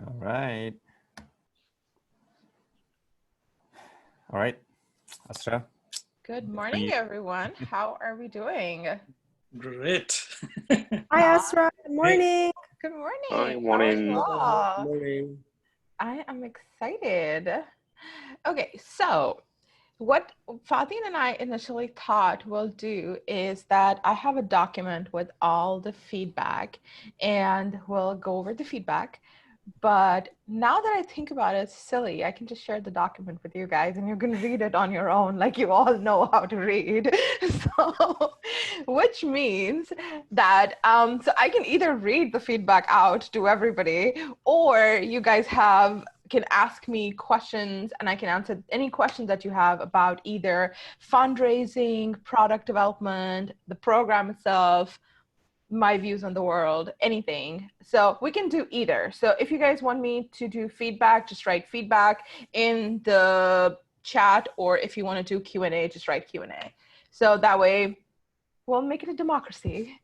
All right. All right, Asra. Good morning, everyone. How are we doing? Great. Hi, Asra. Good morning. Good morning. Hi, How are you morning. all? Morning. I am excited. Okay, so what Fatin and I initially thought we'll do is that I have a document with all the feedback and we'll go over the feedback. But now that I think about it, it's silly. I can just share the document with you guys and you can read it on your own, like you all know how to read. So, which means that so I can either read the feedback out to everybody, or you guys can ask me questions and I can answer any questions that you have about either fundraising, product development, the program itself, my views on the world, anything. So we can do either. So if you guys want me to do feedback, just write feedback in the chat, or if you want to do Q&A, just write Q&A. So that way we'll make it a democracy.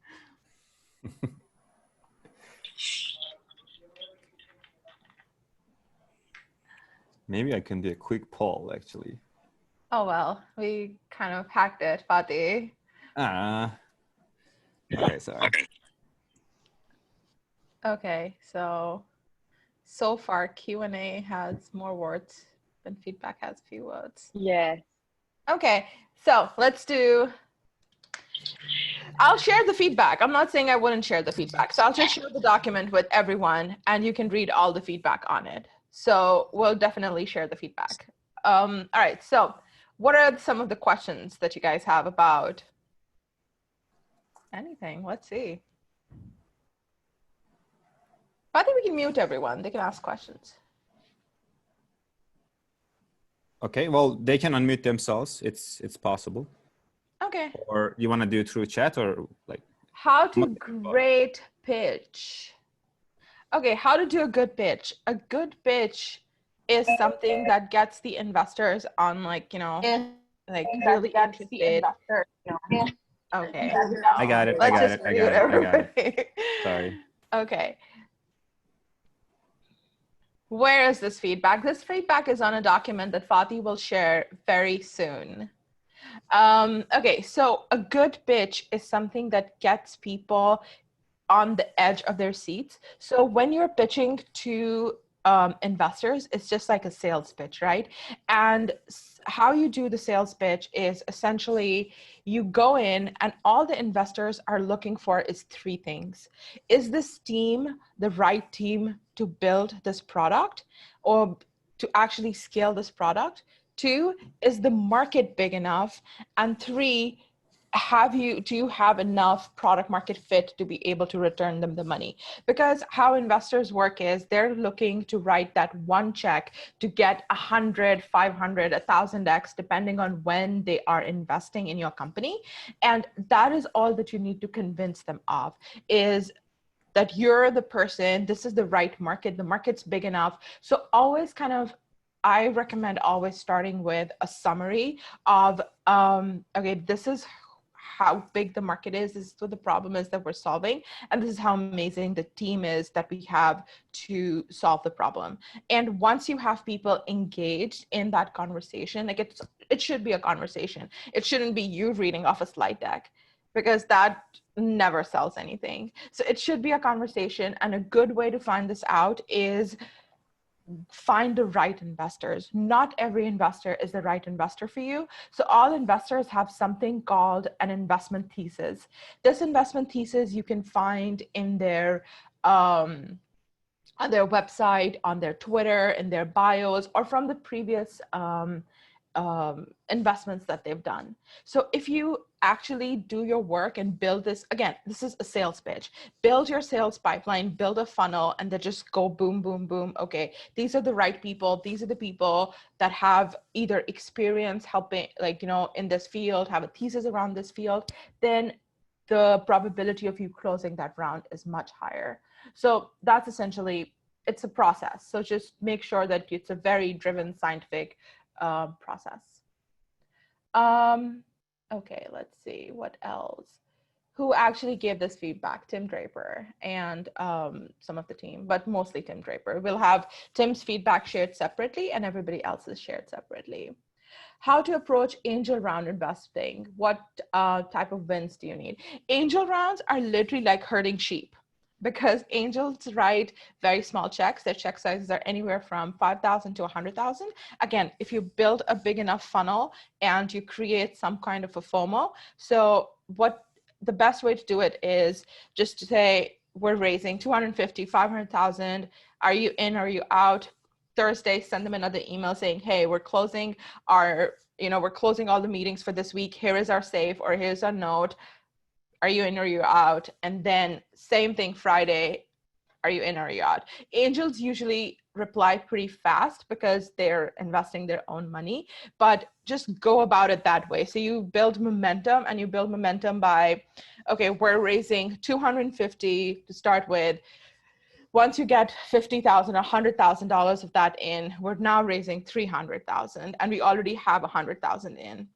Maybe I can do a quick poll, actually. Oh, well, we kind of hacked it, Fatih. Okay, sorry. Okay, so far Q&A has more words than feedback has few words. Yes. Okay, so let's do, I'll share the feedback. I'm not saying I wouldn't share the feedback. So I'll just share the document with everyone and you can read all the feedback on it. So we'll definitely share the feedback. All right, so what are some of the questions that you guys have about anything? Let's see. I think we can mute everyone. They can ask questions. Okay, well, they can unmute themselves. It's possible. Okay. Or you want to do it through chat or like? How to great pitch. Okay, how to do a good pitch. A good pitch is something that gets the investors on, like, you know, like really interested. Okay. I got it. Let's just mute everybody. Sorry. Okay. Where is this feedback? This feedback is on a document that Fatih will share very soon. Okay, so a good pitch is something that gets people on the edge of their seats. So when you're pitching to investors, it's just like a sales pitch, right? And how you do the sales pitch is essentially you go in and all the investors are looking for is three things. Is this team the right team to build this product or to actually scale this product? Two, is the market big enough? And three, do you have enough product market fit to be able to return them the money? Because how investors work is they're looking to write that one check to get 100, 500, 1000x, depending on when they are investing in your company. And that is all that you need to convince them of, is that you're the person, this is the right market, the market's big enough. So always kind of, I recommend always starting with a summary of, okay, this is how big the market is, this is what the problem is that we're solving, and this is how amazing the team is that we have to solve the problem. And once you have people engaged in that conversation, like it should be a conversation. It shouldn't be you reading off a slide deck, because that never sells anything. So it should be a conversation, and a good way to find this out is find the right investors. Not every investor is the right investor for you. So all investors have something called an investment thesis. This investment thesis you can find in their on their website, on their Twitter, in their bios, or from the previous investments that they've done. So if you actually do your work and build this, again, this is a sales pitch, build your sales pipeline, build a funnel, and then just go boom, boom, boom. Okay, these are the right people. These are the people that have either experience helping, like, you know, in this field, have a thesis around this field, then the probability of you closing that round is much higher. So that's essentially, it's a process. So just make sure that it's a very driven scientific process. Okay, let's see what else. who actually gave this feedback, Tim Draper and some of the team, but mostly Tim Draper. We'll have Tim's feedback shared separately and everybody else's shared separately. How to approach angel round investing. What type of wins do you need? Angel rounds are literally like herding sheep because angels write very small checks. Their check sizes are anywhere from 5,000 to 100,000. Again, if you build a big enough funnel and you create some kind of a FOMO. So what the best way to do it is just to say, we're raising 250, 500,000. Are you in? Are you out? Thursday, send them another email saying, hey, we're closing we're closing all the meetings for this week. Here is our safe, or here's our note. Are you in or you out? And then same thing Friday, are you in or are you out? Angels usually reply pretty fast because they're investing their own money, but just go about it that way. So you build momentum, and you build momentum by, okay, we're raising 250 to start with. Once you get $50,000 or $100,000 of that in, we're now raising 300,000, and we already have 100,000 in.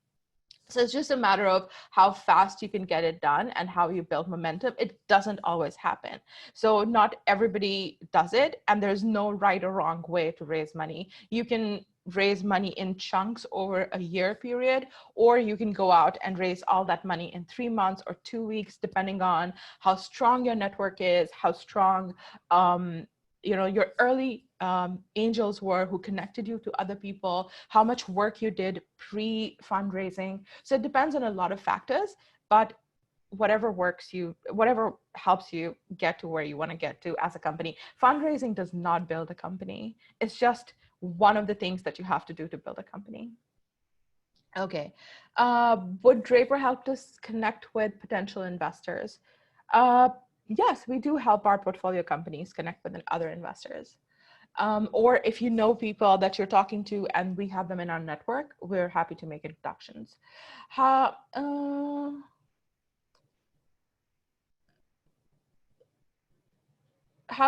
So it's just a matter of how fast you can get it done and how you build momentum. It doesn't always happen. So not everybody does it, and there's no right or wrong way to raise money. You can raise money in chunks over a year period, or you can go out and raise all that money in 3 months or 2 weeks, depending on how strong your network is, how strong your early angels were who connected you to other people, how much work you did pre-fundraising. So it depends on a lot of factors, but whatever helps you get to where you want to get to as a company. Fundraising does not build a company. It's just one of the things that you have to do to build a company. Okay. Would Draper help us connect with potential investors? Yes, we do help our portfolio companies connect with other investors. Or if you know people that you're talking to and we have them in our network, we're happy to make introductions. How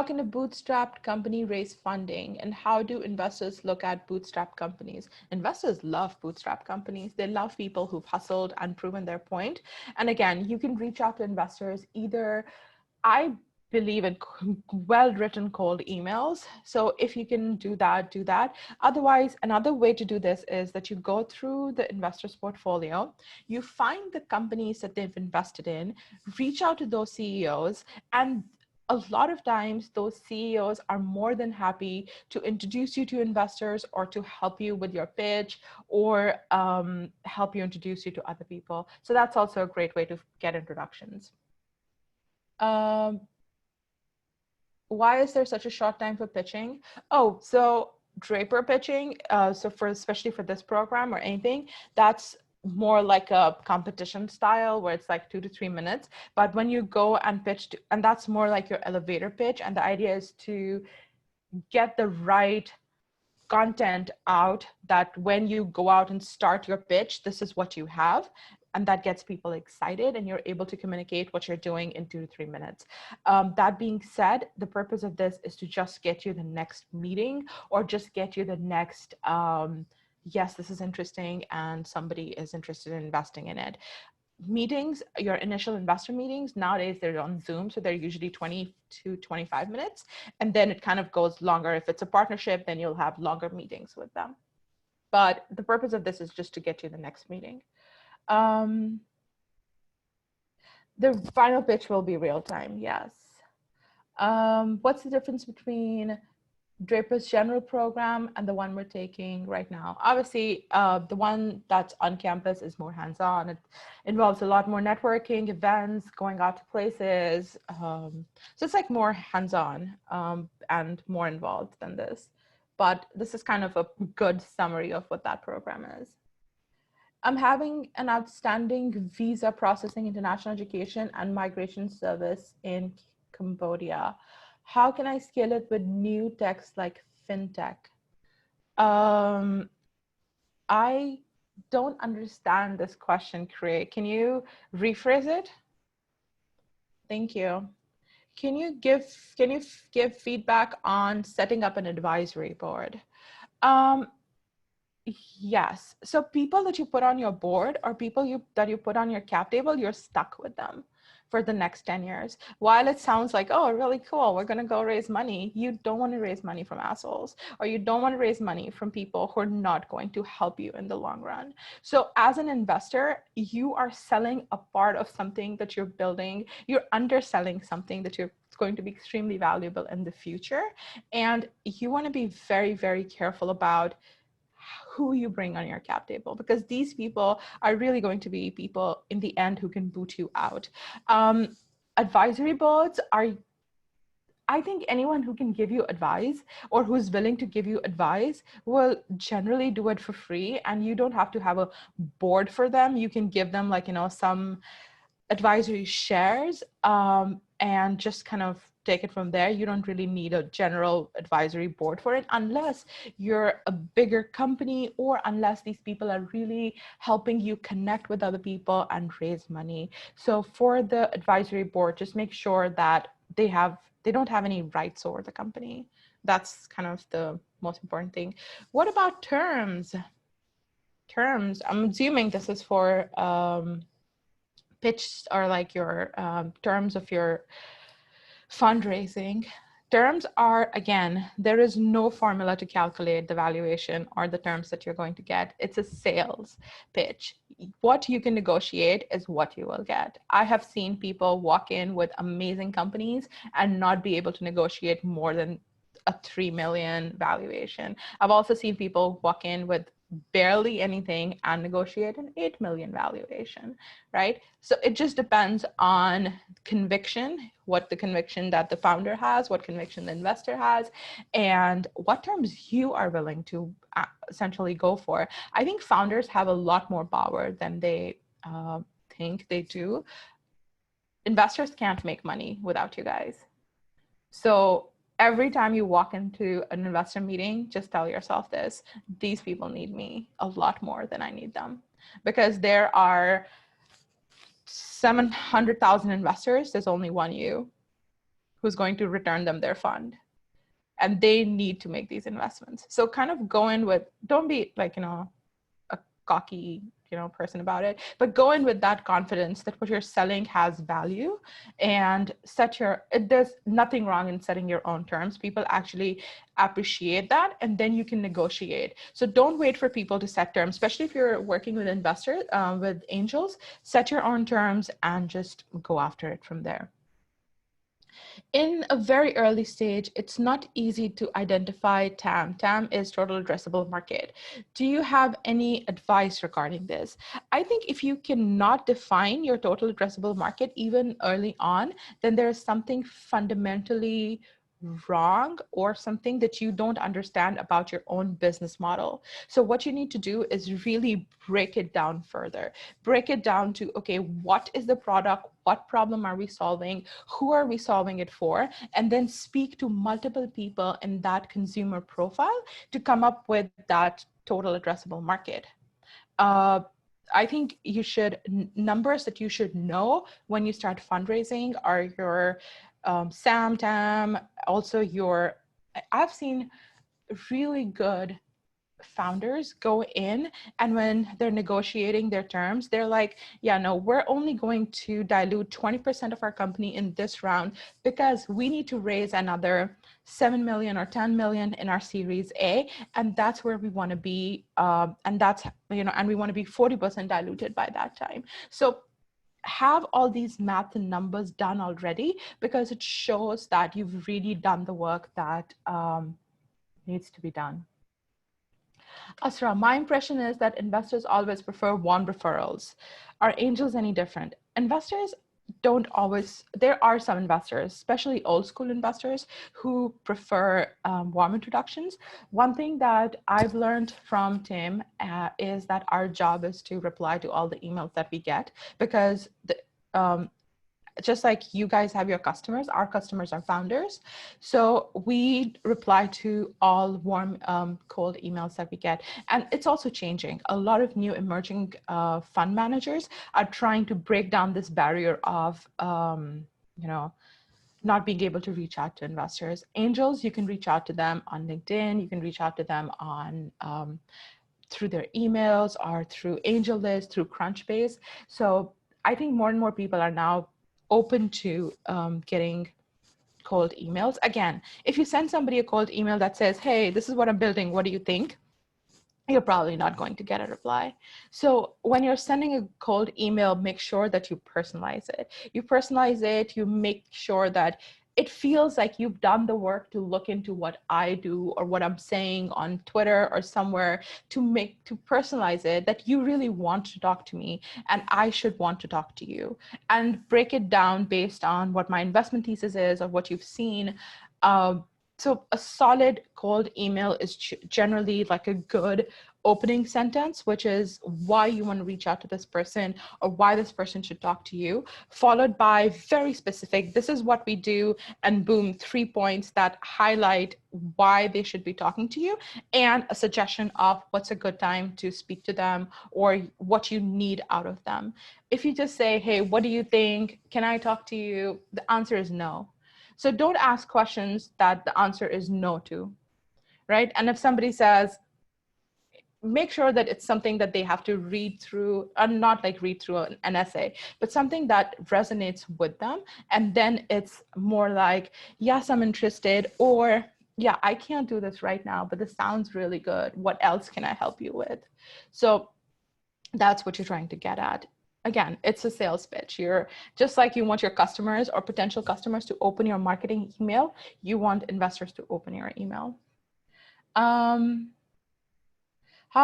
can a bootstrapped company raise funding, and how do investors look at bootstrap companies? Investors love bootstrap companies. They love people who've hustled and proven their point. And again, you can reach out to investors either. I believe in well-written cold emails. So if you can do that, do that. Otherwise, another way to do this is that you go through the investor's portfolio, you find the companies that they've invested in, reach out to those CEOs, and a lot of times those CEOs are more than happy to introduce you to investors or to help you with your pitch or help you introduce you to other people. So that's also a great way to get introductions. Why is there such a short time for pitching? Oh, so Draper pitching, especially for this program or anything, that's more like a competition style where it's like 2 to 3 minutes. But when you go and pitch, and that's more like your elevator pitch. And the idea is to get the right content out that when you go out and start your pitch, this is what you have. And that gets people excited and you're able to communicate what you're doing in 2 to 3 minutes. That being said, the purpose of this is to just get you the next meeting or just get you the next, yes, this is interesting and somebody is interested in investing in it. Meetings, your initial investor meetings, nowadays they're on Zoom, so they're usually 20 to 25 minutes. And then it kind of goes longer. If it's a partnership, then you'll have longer meetings with them. But the purpose of this is just to get you the next meeting. The final pitch will be real time, yes. What's the difference between Draper's general program and the one we're taking right now? Obviously, the one that's on campus is more hands-on. It involves a lot more networking, events, going out to places. So it's like more hands-on and more involved than this. But this is kind of a good summary of what that program is. I'm having an outstanding visa processing, international education, and migration service in Cambodia. How can I scale it with new techs like fintech? I don't understand this question, Craig. Can you rephrase it? Thank you. Can you give feedback on setting up an advisory board? Yes. So people that you put on your board or people that you put on your cap table, you're stuck with them for the next 10 years. While it sounds like, oh, really cool, we're going to go raise money, you don't want to raise money from assholes, or you don't want to raise money from people who are not going to help you in the long run. So as an investor, you are selling a part of something that you're building. You're underselling something that you're going to be extremely valuable in the future. And you want to be very, very careful about who you bring on your cap table, because these people are really going to be people in the end who can boot you out. Advisory boards are, I think anyone who can give you advice or who's willing to give you advice will generally do it for free, and you don't have to have a board for them. You can give them like, some advisory shares and just kind of take it from there. You don't really need a general advisory board for it unless you're a bigger company, or unless these people are really helping you connect with other people and raise money. So for the advisory board, just make sure that they don't have any rights over the company. That's kind of the most important thing. What about terms? I'm assuming this is for pitch, or like your terms of your fundraising. Terms are, again, there is no formula to calculate the valuation or the terms that you're going to get. It's a sales pitch. What you can negotiate is what you will get. I have seen people walk in with amazing companies and not be able to negotiate more than a 3 million valuation. I've also seen people walk in with barely anything and negotiate an 8 million valuation, right? So it just depends on conviction, what the conviction that the founder has, what conviction the investor has, and what terms you are willing to essentially go for. I think founders have a lot more power than they think they do. Investors can't make money without you guys. So every time you walk into an investor meeting, just tell yourself this: these people need me a lot more than I need them, because there are 700,000 investors. There's only one you who's going to return them their fund, and they need to make these investments. So kind of go in with, don't be like, a cocky, person about it, but go in with that confidence that what you're selling has value, and there's nothing wrong in setting your own terms. People actually appreciate that, and then you can negotiate. So don't wait for people to set terms, especially if you're working with investors, with angels. Set your own terms and just go after it from there. In a very early stage, it's not easy to identify TAM. TAM is total addressable market. Do you have any advice regarding this? I think if you cannot define your total addressable market even early on, then there is something fundamentally wrong, or something that you don't understand about your own business model. So what you need to do is really break it down further. Break it down to, okay, what is the product? What problem are we solving? Who are we solving it for? And then speak to multiple people in that consumer profile to come up with that total addressable market. I think numbers that you should know when you start fundraising are your SAM, TAM, also I've seen really good founders go in, and when they're negotiating their terms, they're like, yeah, no, we're only going to dilute 20% of our company in this round because we need to raise another 7 million or 10 million in our Series A, and that's where we want to be, and that's, and we want to be 40% diluted by that time. So have all these math and numbers done already, because it shows that you've really done the work that needs to be done. Asra, my impression is that investors always prefer warm referrals. Are angels any different? Investors don't always, there are some investors, especially old school investors, who prefer warm introductions. One thing that I've learned from Tim is that our job is to reply to all the emails that we get, because just like you guys have your customers, our customers are founders. So we reply to all warm, cold emails that we get. And it's also changing. A lot of new emerging fund managers are trying to break down this barrier of, not being able to reach out to investors. Angels, you can reach out to them on LinkedIn. You can reach out to them on through their emails or through AngelList, through Crunchbase. So I think more and more people are now open to getting cold emails. Again, if you send somebody a cold email that says, hey, this is what I'm building, what do you think? You're probably not going to get a reply. So when you're sending a cold email, make sure that you personalize it. You make sure that it feels like you've done the work to look into what I do or what I'm saying on Twitter or somewhere to personalize it, that you really want to talk to me and I should want to talk to you, and break it down based on what my investment thesis is or what you've seen. So a solid cold email is generally like a good opening sentence, which is why you want to reach out to this person or why this person should talk to you, followed by very specific, this is what we do, and boom, 3 points that highlight why they should be talking to you, and a suggestion of what's a good time to speak to them or what you need out of them. If you just say, hey, what do you think? Can I talk to you? The answer is no. So don't ask questions that the answer is no to, right? And if somebody says, make sure that it's something that they have to read through, not like read through an essay, but something that resonates with them. And then it's more like, yes, I'm interested, or yeah, I can't do this right now, but this sounds really good. What else can I help you with? So that's what you're trying to get at. Again, it's a sales pitch. You're just like you want your customers or potential customers to open your marketing email, you want investors to open your email. How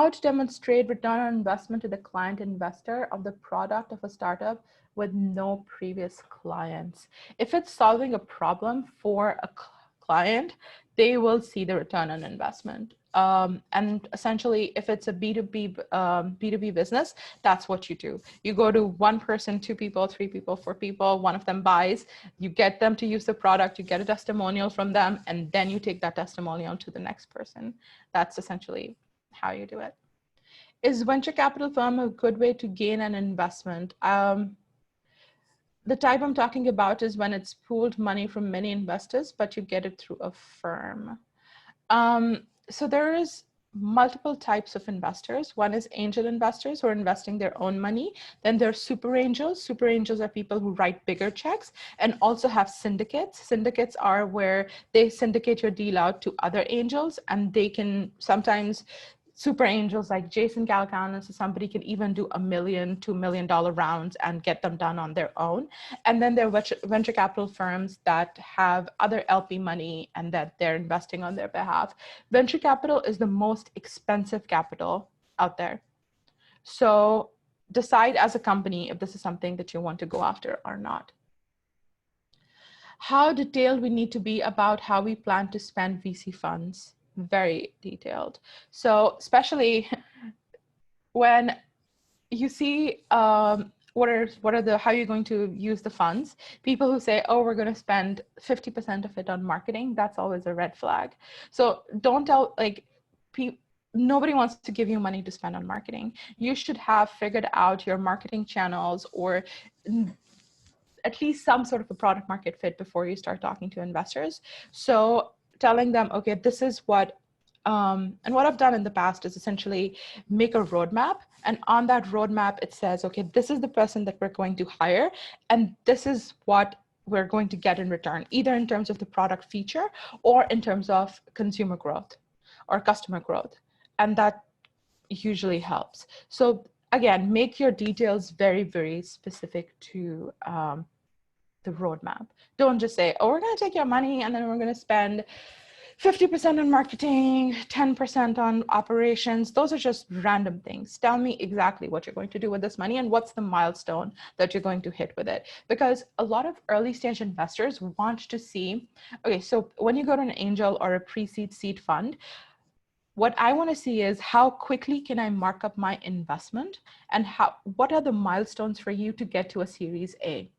to demonstrate return on investment to the client investor of the product of a startup with no previous clients. If it's solving a problem for a client, they will see the return on investment. And essentially, if it's a B2B business, that's what you do. You go to one person, 2 people, 3 people, 4 people, one of them buys, you get them to use the product, you get a testimonial from them, and then you take that testimonial to the next person. That's essentially how you do it. Is venture capital firm a good way to gain an investment? The type I'm talking about is when it's pooled money from many investors, but you get it through a firm. So there's multiple types of investors. One is angel investors who are investing their own money. Then there's super angels. Super angels are people who write bigger checks and also have syndicates. Syndicates are where they syndicate your deal out to other angels, and they can sometimes, super angels like Jason Calacanis or somebody can even do $1 million, $2 million rounds and get them done on their own. And then there are venture capital firms that have other LP money and that they're investing on their behalf. Venture capital is the most expensive capital out there. So decide as a company if this is something that you want to go after or not. How detailed we need to be about how we plan to spend VC funds. Very detailed. So especially when you see how you're going to use the funds, people who say, oh, we're going to spend 50% of it on marketing, that's always a red flag. So don't tell, nobody wants to give you money to spend on marketing. You should have figured out your marketing channels, or at least some sort of a product market fit before you start talking to investors. So telling them, okay, this is what, and what I've done in the past is essentially make a roadmap. And on that roadmap, it says, okay, this is the person that we're going to hire, and this is what we're going to get in return, either in terms of the product feature or in terms of consumer growth or customer growth. And that usually helps. So again, make your details very, very specific to the roadmap. Don't just say, oh, we're going to take your money and then we're going to spend 50% on marketing, 10% on operations. Those are just random things. Tell me exactly what you're going to do with this money and what's the milestone that you're going to hit with it. Because a lot of early stage investors want to see, okay, so when you go to an angel or a pre-seed seed fund, what I want to see is how quickly can I mark up my investment, and what are the milestones for you to get to a Series A?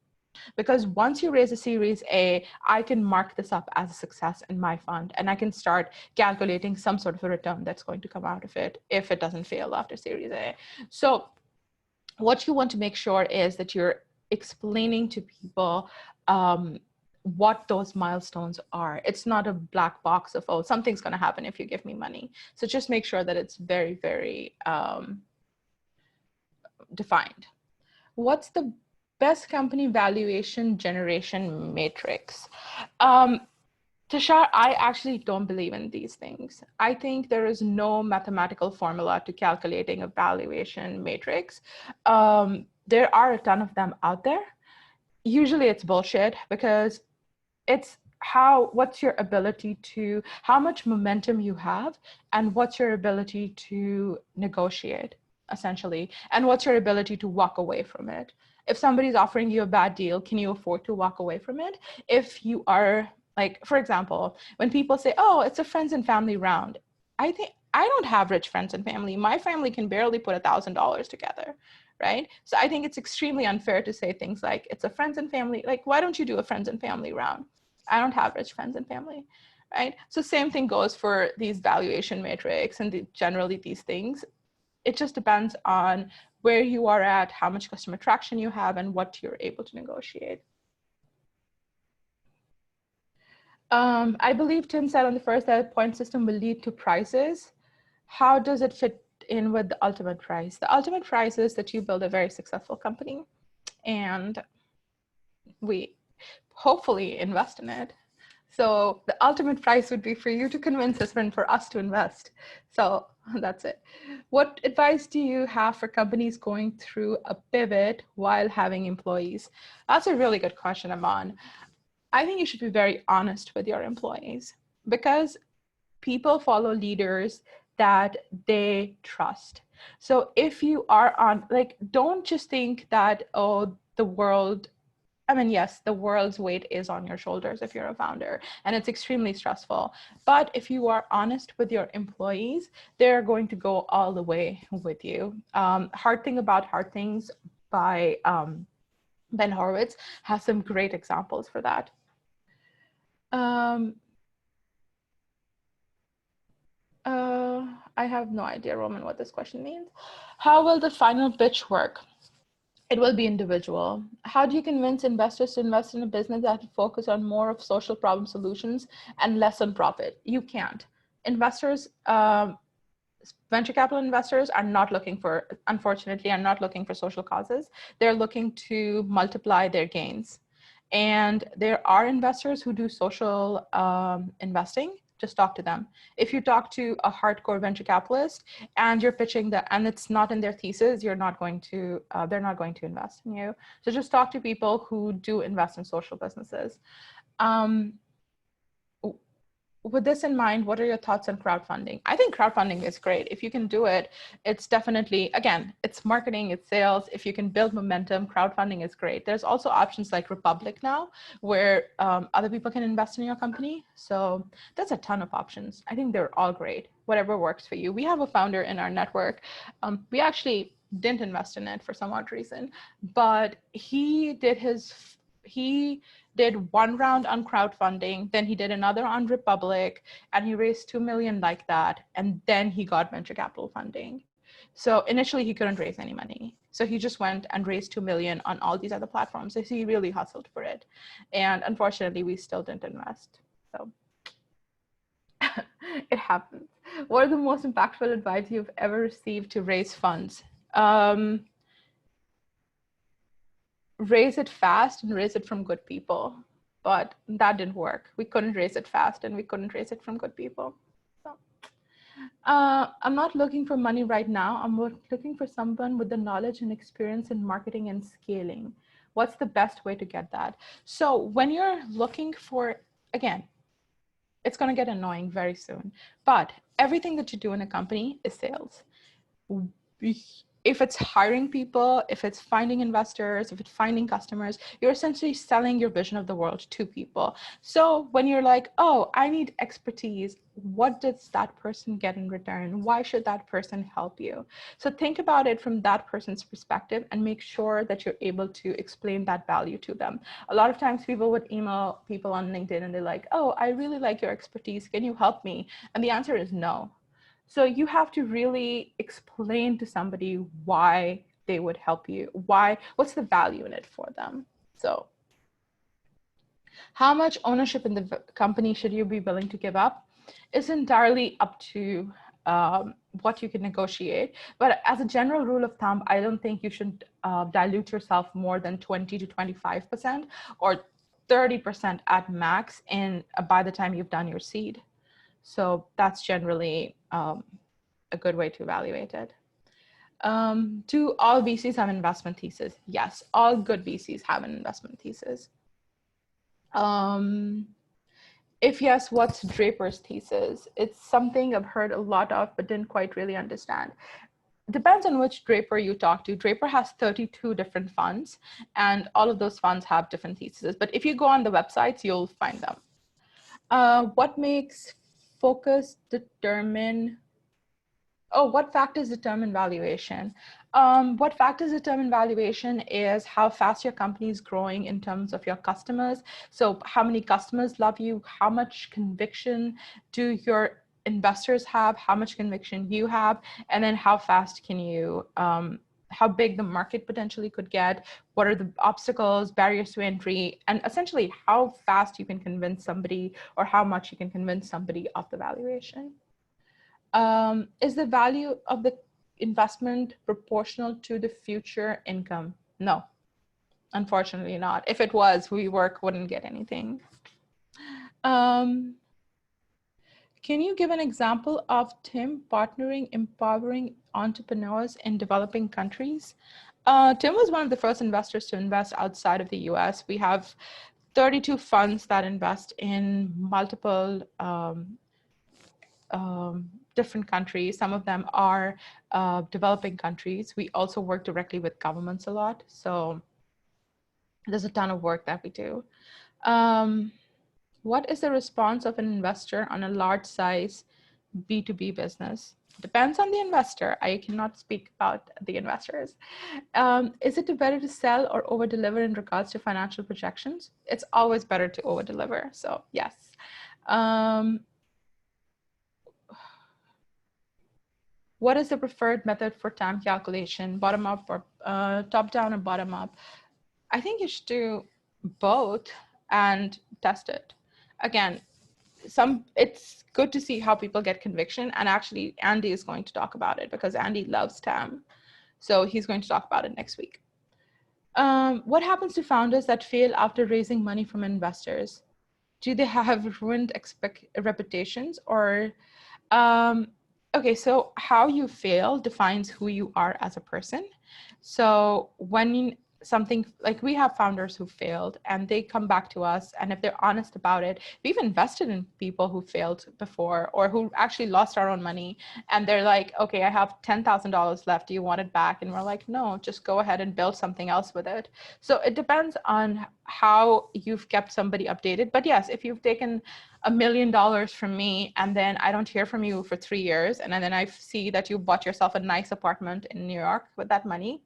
Because once you raise a Series A, I can mark this up as a success in my fund, and I can start calculating some sort of a return that's going to come out of it if it doesn't fail after Series A. So what you want to make sure is that you're explaining to people what those milestones are. It's not a black box of, oh, something's going to happen if you give me money. So just make sure that it's very, very defined. What's the best company valuation generation matrix. Tashar, I actually don't believe in these things. I think there is no mathematical formula to calculating a valuation matrix. There are a ton of them out there. Usually it's bullshit because it's what's your ability to, how much momentum you have, and what's your ability to negotiate, essentially, and what's your ability to walk away from it. If somebody's offering you a bad deal, can you afford to walk away from it? If you are, like, for example, when people say, oh, it's a friends and family round, I think I don't have rich friends and family. My family can barely put $1,000 together, right? So I think it's extremely unfair to say things like, it's a friends and family, like, why don't you do a friends and family round? I don't have rich friends and family, right? So same thing goes for these valuation matrix and generally these things. It just depends on where you are at, how much customer traction you have, and what you're able to negotiate. I believe Tim said on the first that point system will lead to prices. How does it fit in with the ultimate price? The ultimate price is that you build a very successful company and we hopefully invest in it. So the ultimate price would be for you to convince us and for us to invest. So that's it. What advice do you have for companies going through a pivot while having employees? That's a really good question, Aman. I think you should be very honest with your employees because people follow leaders that they trust. So if you are on, like, don't just think that, oh, the world, I mean, yes, the world's weight is on your shoulders if you're a founder, and it's extremely stressful. But if you are honest with your employees, they're going to go all the way with you. Hard Thing About Hard Things by Ben Horowitz has some great examples for that. I have no idea, Roman, what this question means. How will the final pitch work? It will be individual. How do you convince investors to invest in a business that will focus on more of social problem solutions and less on profit? You can't. Investors, venture capital investors are not looking for, unfortunately, are not looking for social causes. They're looking to multiply their gains. And there are investors who do social investing. Just talk to them. If you talk to a hardcore venture capitalist and you're pitching that, and it's not in their thesis, you're not going to, they're not going to invest in you. So just talk to people who do invest in social businesses. With this in mind, what are your thoughts on crowdfunding? I think crowdfunding is great. If you can do it, it's definitely, again, it's marketing, it's sales. If you can build momentum, crowdfunding is great. There's also options like Republic now, where other people can invest in your company. So that's a ton of options. I think they're all great, whatever works for you. We have a founder in our network. We actually didn't invest in it for some odd reason, but he did one round on crowdfunding, then he did another on Republic, and he raised 2 million like that, and then he got venture capital funding. So initially he couldn't raise any money. So he just went and raised 2 million on all these other platforms. So he really hustled for it. And unfortunately, we still didn't invest. So it happens. What are the most impactful advice you've ever received to raise funds? Raise it fast and raise it from good people, but that didn't work. We couldn't raise it fast and we couldn't raise it from good people. So, I'm not looking for money right now. I'm looking for someone with the knowledge and experience in marketing and scaling. What's the best way to get that? So when you're looking for, again, it's going to get annoying very soon, but everything that you do in a company is sales. If it's hiring people, if it's finding investors, if it's finding customers, you're essentially selling your vision of the world to people. So when you're like, oh, I need expertise, what does that person get in return? Why should that person help you? So think about it from that person's perspective and make sure that you're able to explain that value to them. A lot of times people would email people on LinkedIn and they're like, oh, I really like your expertise. Can you help me? And the answer is no. So you have to really explain to somebody why they would help you, what's the value in it for them. So how much ownership in the company should you be willing to give up? It's entirely up to what you can negotiate. But as a general rule of thumb, I don't think you should dilute yourself more than 20 to 25% or 30% at max by the time you've done your seed. So that's generally a good way to evaluate it. Do all VCs have investment thesis? Yes, all good VCs have an investment thesis. If yes, what's Draper's thesis? It's something I've heard a lot of, but didn't quite really understand. Depends on which Draper you talk to. Draper has 32 different funds, and all of those funds have different theses. But if you go on the websites, you'll find them. What makes focus determine? Oh, what factors determine valuation? What factors determine valuation is how fast your company is growing in terms of your customers. So how many customers love you? How much conviction do your investors have? How much conviction you have? And then how fast can you, how big the market potentially could get? What are the obstacles, barriers to entry? And essentially how fast you can convince somebody or how much you can convince somebody of the valuation. Is the value of the investment proportional to the future income? No, unfortunately not. If it was, WeWork wouldn't get anything. Can you give an example of Tim partnering, empowering entrepreneurs in developing countries? Tim was one of the first investors to invest outside of the US. We have 32 funds that invest in multiple different countries. Some of them are developing countries. We also work directly with governments a lot. So there's a ton of work that we do. What is the response of an investor on a large size B2B business? Depends on the investor. I cannot speak about the investors. Is it better to sell or over deliver in regards to financial projections? It's always better to over deliver. So yes. What is the preferred method for TAM calculation, bottom up or top down or bottom up? I think you should do both and test it. Again, it's good to see how people get conviction, and actually Andy is going to talk about it because Andy loves TAM. So he's going to talk about it next week. What happens to founders that fail after raising money from investors? Do they have ruined reputations or okay, so how you fail defines who you are as a person. So when something, like we have founders who failed and they come back to us, and if they're honest about it, we've invested in people who failed before or who actually lost our own money, and they're like, okay, I have $10,000 left, do you want it back? And we're like, no, just go ahead and build something else with it. So it depends on how you've kept somebody updated. But yes, if you've taken $1 million from me and then I don't hear from you for 3 years, and then I see that you bought yourself a nice apartment in New York with that money,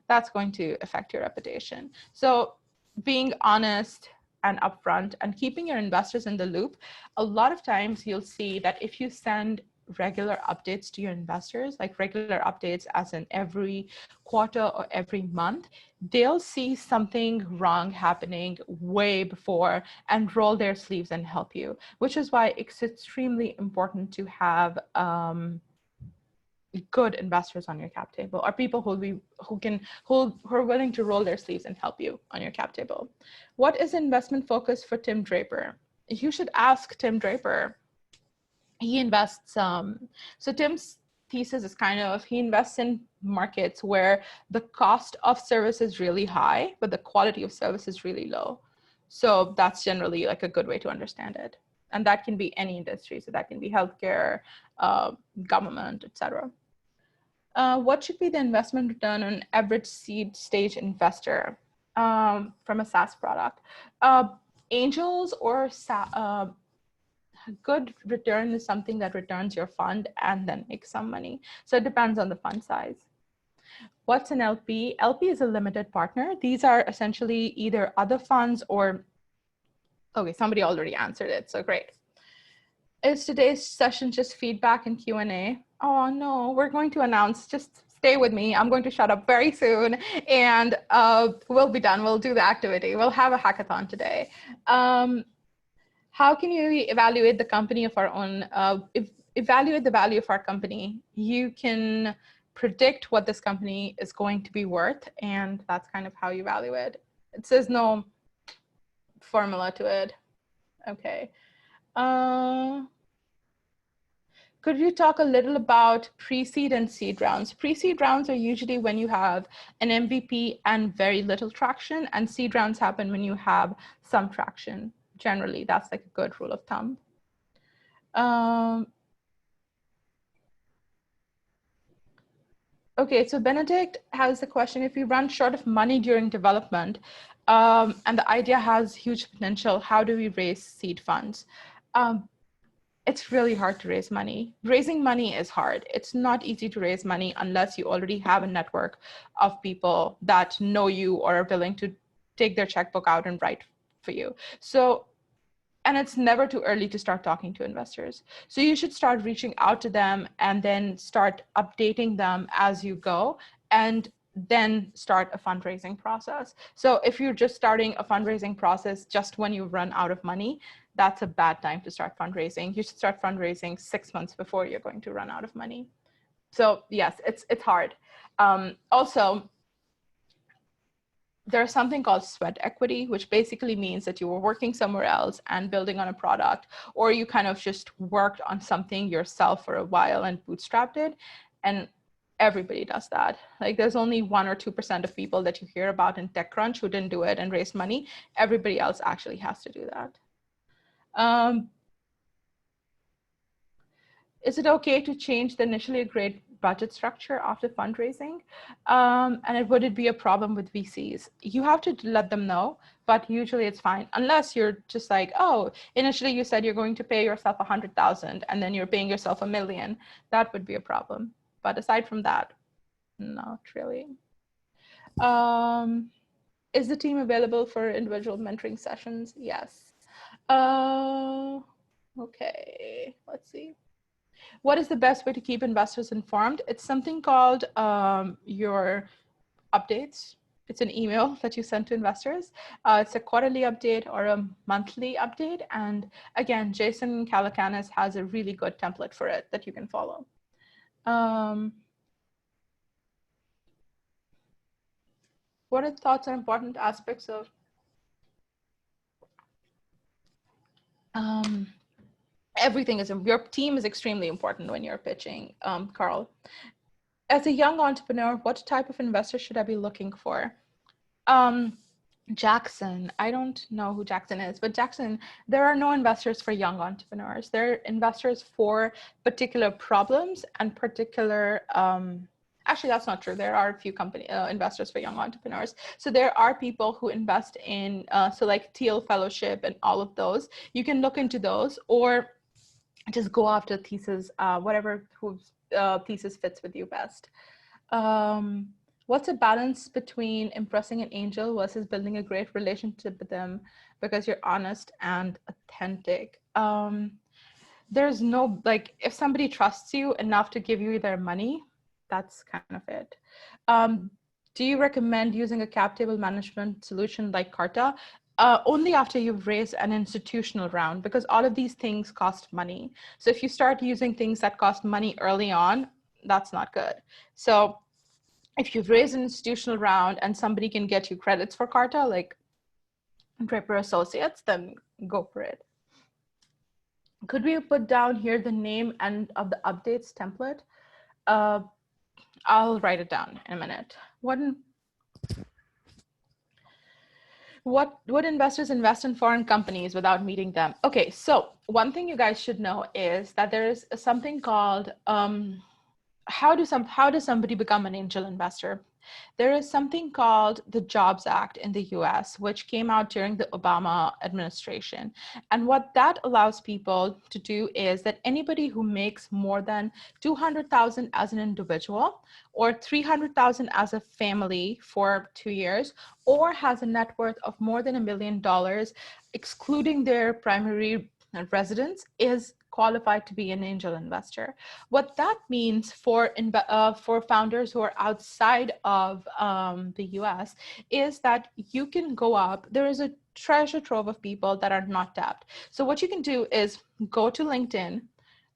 that's going to affect your reputation. So being honest and upfront and keeping your investors in the loop, a lot of times you'll see that if you send regular updates to your investors, like regular updates as in every quarter or every month, they'll see something wrong happening way before and roll their sleeves and help you, which is why it's extremely important to have good investors on your cap table, or people who are willing to roll their sleeves and help you on your cap table. What is investment focus for Tim Draper? You should ask Tim Draper. He invests, so Tim's thesis is kind of, he invests in markets where the cost of service is really high, but the quality of service is really low. So that's generally like a good way to understand it. And that can be any industry. So that can be healthcare, government, etc. What should be the investment return on average seed stage investor from a SaaS product? Angels or good return is something that returns your fund and then makes some money. So it depends on the fund size. What's an LP? LP is a limited partner. These are essentially either other funds or, okay, somebody already answered it, so great. Is today's session just feedback and Q&A? Oh no, we're going to announce, just stay with me. I'm going to shut up very soon and we'll be done. We'll do the activity. We'll have a hackathon today. How can you evaluate the company of our own? evaluate the value of our company. You can predict what this company is going to be worth, and that's kind of how you value it. It says no formula to it. Okay. Could you talk a little about pre-seed and seed rounds? Pre-seed rounds are usually when you have an MVP and very little traction, and seed rounds happen when you have some traction. Generally, that's like a good rule of thumb. Okay, so Benedict has a question. If you run short of money during development, and the idea has huge potential, how do we raise seed funds? It's really hard to raise money. Raising money is hard. It's not easy to raise money unless you already have a network of people that know you or are willing to take their checkbook out and write for you. So, and it's never too early to start talking to investors. So you should start reaching out to them and then start updating them as you go, and then start a fundraising process. So if you're just starting a fundraising process just when you run out of money, that's a bad time to start fundraising. You should start fundraising 6 months before you're going to run out of money. So yes, it's hard. Also, there's something called sweat equity, which basically means that you were working somewhere else and building on a product, or you kind of just worked on something yourself for a while and bootstrapped it. And everybody does that. Like there's only 1 or 2% of people that you hear about in TechCrunch who didn't do it and raised money. Everybody else actually has to do that. Is it okay to change the initially agreed budget structure after fundraising? And would it be a problem with VCs? You have to let them know, but usually it's fine. Unless you're just like, oh, initially you said you're going to pay yourself 100,000 and then you're paying yourself $1 million. That would be a problem. But aside from that, not really. Is the team available for individual mentoring sessions? Yes. Okay, let's see. What is the best way to keep investors informed? It's something called your updates. It's an email that you send to investors. It's a quarterly update or a monthly update. And again, Jason Calacanis has a really good template for it that you can follow. What are the thoughts on important aspects of everything is, your team is extremely important when you're pitching, Carl. As a young entrepreneur, what type of investor should I be looking for? Jackson, I don't know who Jackson is, but Jackson, there are no investors for young entrepreneurs. There are investors for particular problems and particular, actually, that's not true. There are a few investors for young entrepreneurs. So there are people who invest in, so like Teal Fellowship and all of those. You can look into those, or just go after thesis, whatever whose thesis fits with you best. What's a balance between impressing an angel versus building a great relationship with them because you're honest and authentic? There's no, like, if somebody trusts you enough to give you their money, that's kind of it. Do you recommend using a cap table management solution like Carta? Only after you've raised an institutional round, because all of these things cost money. So if you start using things that cost money early on, that's not good. So if you've raised an institutional round and somebody can get you credits for Carta, like Draper Associates, then go for it. Could we put down here the name and of the updates template? I'll write it down in a minute. What would investors invest in foreign companies without meeting them? Okay, so one thing you guys should know is that there is something called, how does somebody become an angel investor? There is something called the Jobs Act in the US, which came out during the Obama administration. And what that allows people to do is that anybody who makes more than $200,000 as an individual or $300,000 as a family for 2 years, or has a net worth of more than $1 million, excluding their primary residence, is qualified to be an angel investor. What that means for founders who are outside of the US is that you can go up. There is a treasure trove of people that are not tapped. So what you can do is go to LinkedIn,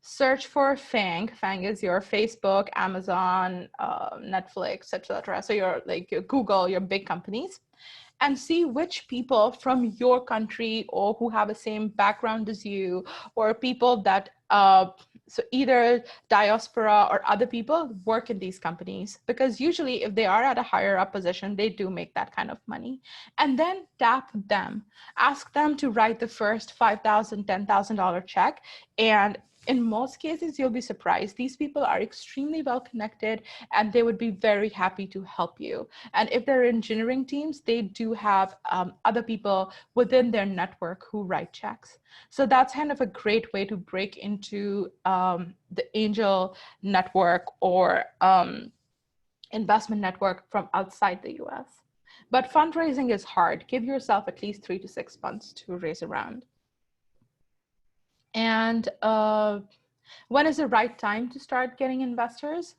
search for FANG. FANG is your Facebook, Amazon, Netflix, etc. So your Google, your big companies, and see which people from your country or who have the same background as you, or people that so either diaspora or other people work in these companies, because usually if they are at a higher up position, they do make that kind of money. And then tap them, ask them to write the first $5,000, $10,000 check. And in most cases, you'll be surprised. These people are extremely well connected and they would be very happy to help you. And if they're engineering teams, they do have other people within their network who write checks. So that's kind of a great way to break into the angel network or investment network from outside the US. But fundraising is hard. Give yourself at least 3 to 6 months to raise a round. And when is the right time to start getting investors?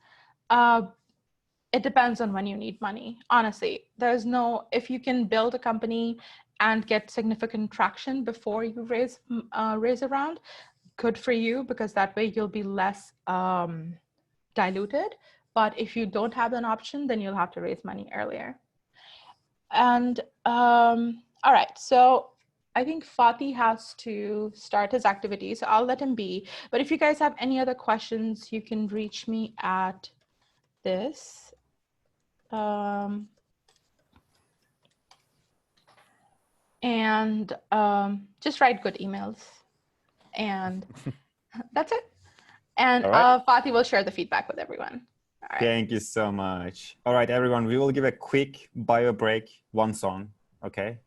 It depends on when you need money. Honestly, there's no, if you can build a company and get significant traction before you raise a round, good for you, because that way you'll be less diluted. But if you don't have an option, then you'll have to raise money earlier. And all right, so I think Fatih has to start his activity, so I'll let him be. But if you guys have any other questions, you can reach me at this. And just write good emails. And that's it. And right. Fatih will share the feedback with everyone. All right. Thank you so much. All right, everyone, we will give a quick bio break, one song, okay?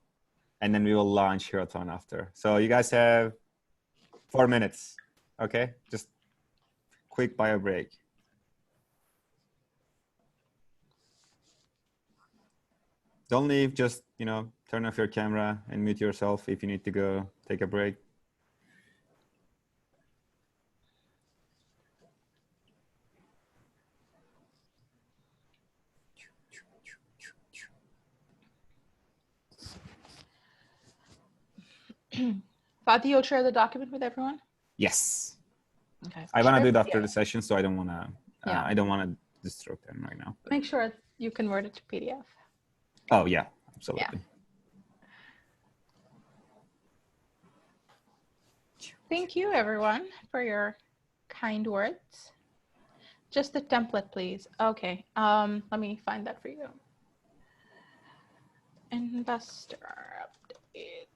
And then we will launch Hirathon after. So you guys have 4 minutes, okay? Just quick bio break. Don't leave, just, turn off your camera and mute yourself if you need to go take a break. Fatih, you'll share the document with everyone? Yes. Okay. I want to do it after Yeah. the session, so I don't want to. Yeah. I don't want to disrupt them right now. Make sure you convert it to PDF. Oh yeah, absolutely. Yeah. Thank you, everyone, for your kind words. Just the template, please. Okay. Let me find that for you. Investor update.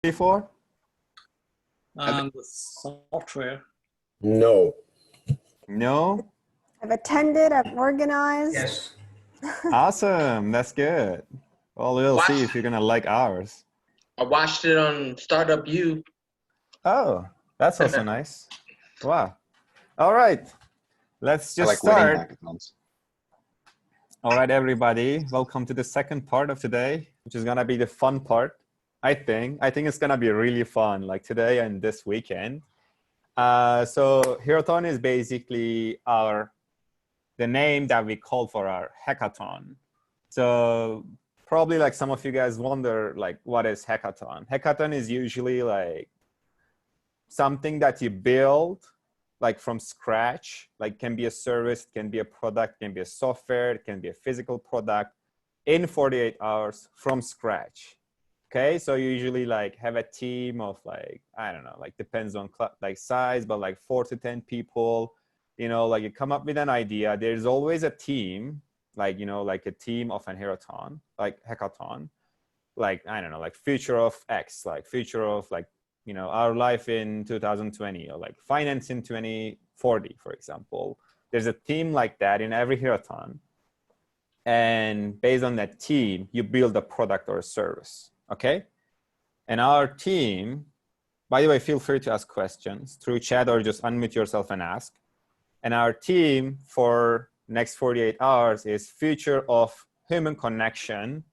before? The software. No. No? I've attended, I've organized. Yes. Awesome. That's good. Well, we'll see if you're going to like ours. I watched it on Startup U. Oh, that's also nice. Wow. All right. Let's just start. Hackathons. All right, everybody. Welcome to the second part of today, which is going to be the fun part. I think it's going to be really fun, like today and this weekend. So Hackathon is basically the name that we call for our hackathon. So probably like some of you guys wonder, like, what is hackathon? Hackathon is usually like something that you build like from scratch, like can be a service, can be a product, can be a software, it can be a physical product in 48 hours from scratch. Okay, so you usually like have a team of like, I don't know, like depends on like size, but like 4 to 10 people, you know, like you come up with an idea. There's always a team, like, you know, like a team of an hackathon, like, I don't know, like future of X, like future of like, you know, our life in 2020 or like finance in 2040, for example. There's a team like that in every hackathon. And based on that team, you build a product or a service. Okay. And our team, by the way, feel free to ask questions through chat or just unmute yourself and ask. And our team for next 48 hours is future of human connection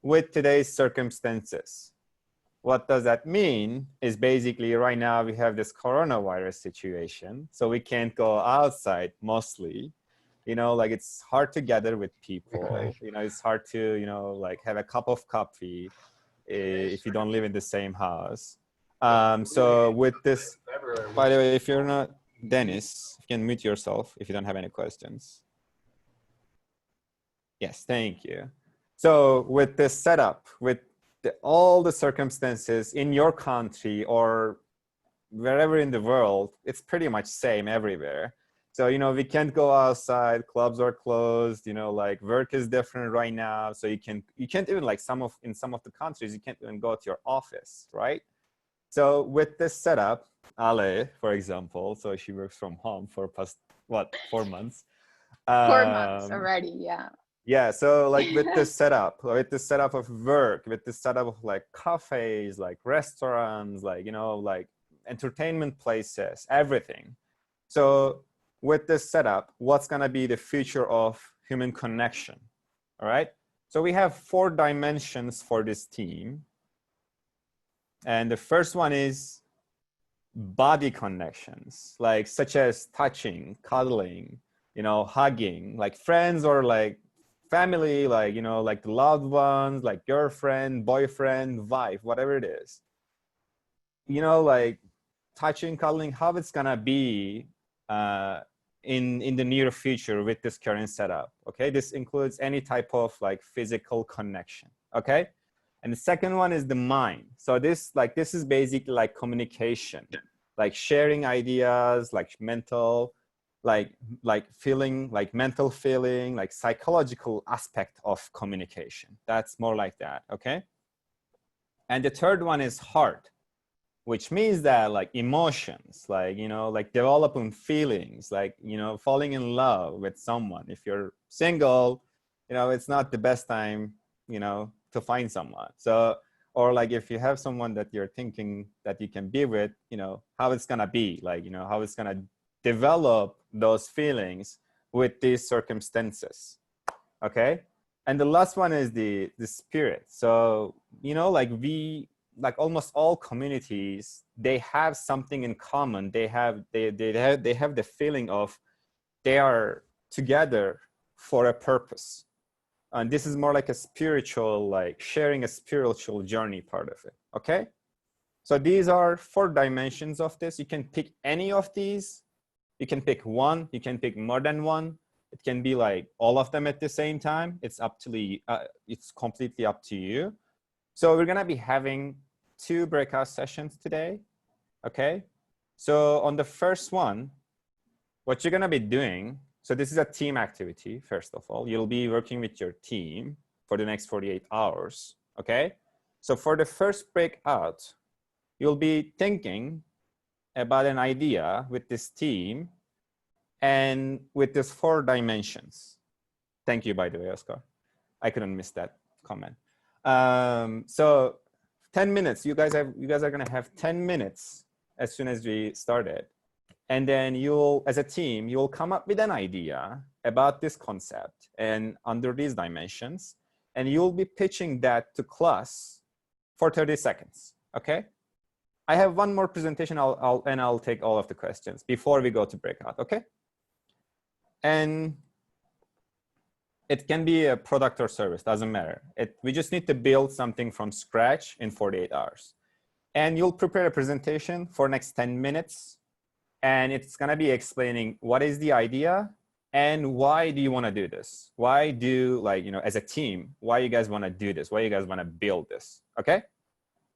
with today's circumstances. What does that mean is basically right now we have this coronavirus situation. So we can't go outside mostly, you know, like it's hard to gather with people, okay. You know, it's hard to, you know, like have a cup of coffee if you don't live in the same house. So with this, by the way, if you're not Dennis, you can mute yourself if you don't have any questions. Yes, thank you. So with this setup, with all the circumstances in your country or wherever in the world, it's pretty much same everywhere. So, you know, we can't go outside, clubs are closed, you know, like work is different right now. So you can't even like in some of the countries, you can't even go to your office, right? So with this setup, Ale, for example, so she works from home for past, what, 4 months? 4 months already, yeah. Yeah, so like with this setup of work, with this setup of like cafes, like restaurants, like, you know, like entertainment places, everything. So with this setup, what's gonna be the future of human connection, all right? So we have 4 dimensions for this team. And the first one is body connections, like such as touching, cuddling, you know, hugging, like friends or like family, like, you know, like loved ones, like girlfriend, boyfriend, wife, whatever it is. You know, like touching, cuddling, how it's gonna be in the near future with this current setup. Okay, this includes any type of like physical connection. Okay, and the second one is the mind. So this is basically like communication, like sharing ideas, like mental, like feeling, like mental feeling, like psychological aspect of communication. That's more like that. Okay, and the third one is heart, which means that like emotions, like, you know, like developing feelings, like, you know, falling in love with someone. If you're single, you know, it's not the best time, you know, to find someone. So, or like if you have someone that you're thinking that you can be with, you know, how it's gonna be, like, you know, how it's gonna develop those feelings with these circumstances. Okay. And the last one is the spirit. So, you know, like almost all communities, they have something in common. They have the feeling of they are together for a purpose. And this is more like a spiritual, like sharing a spiritual journey part of it. Okay. So these are 4 dimensions of this. You can pick any of these. You can pick one, you can pick more than one. It can be like all of them at the same time. It's it's completely up to you. So we're gonna be having 2 breakout sessions today, okay? So on the first one, what you're gonna be doing, so this is a team activity, first of all. You'll be working with your team for the next 48 hours, okay? So for the first breakout, you'll be thinking about an idea with this team and with these 4 dimensions. Thank you, by the way, Oscar. I couldn't miss that comment. So 10 minutes, you guys are gonna have 10 minutes as soon as we started. And then you'll, as a team, you'll come up with an idea about this concept and under these dimensions, and you'll be pitching that to class for 30 seconds, okay? I have one more presentation, I'll take all of the questions before we go to breakout, okay? And it can be a product or service, doesn't matter. We just need to build something from scratch in 48 hours. And you'll prepare a presentation for next 10 minutes. And it's gonna be explaining what is the idea and why do you wanna do this? Why do, like, you know, as a team, why you guys wanna do this? Why you guys wanna build this, okay?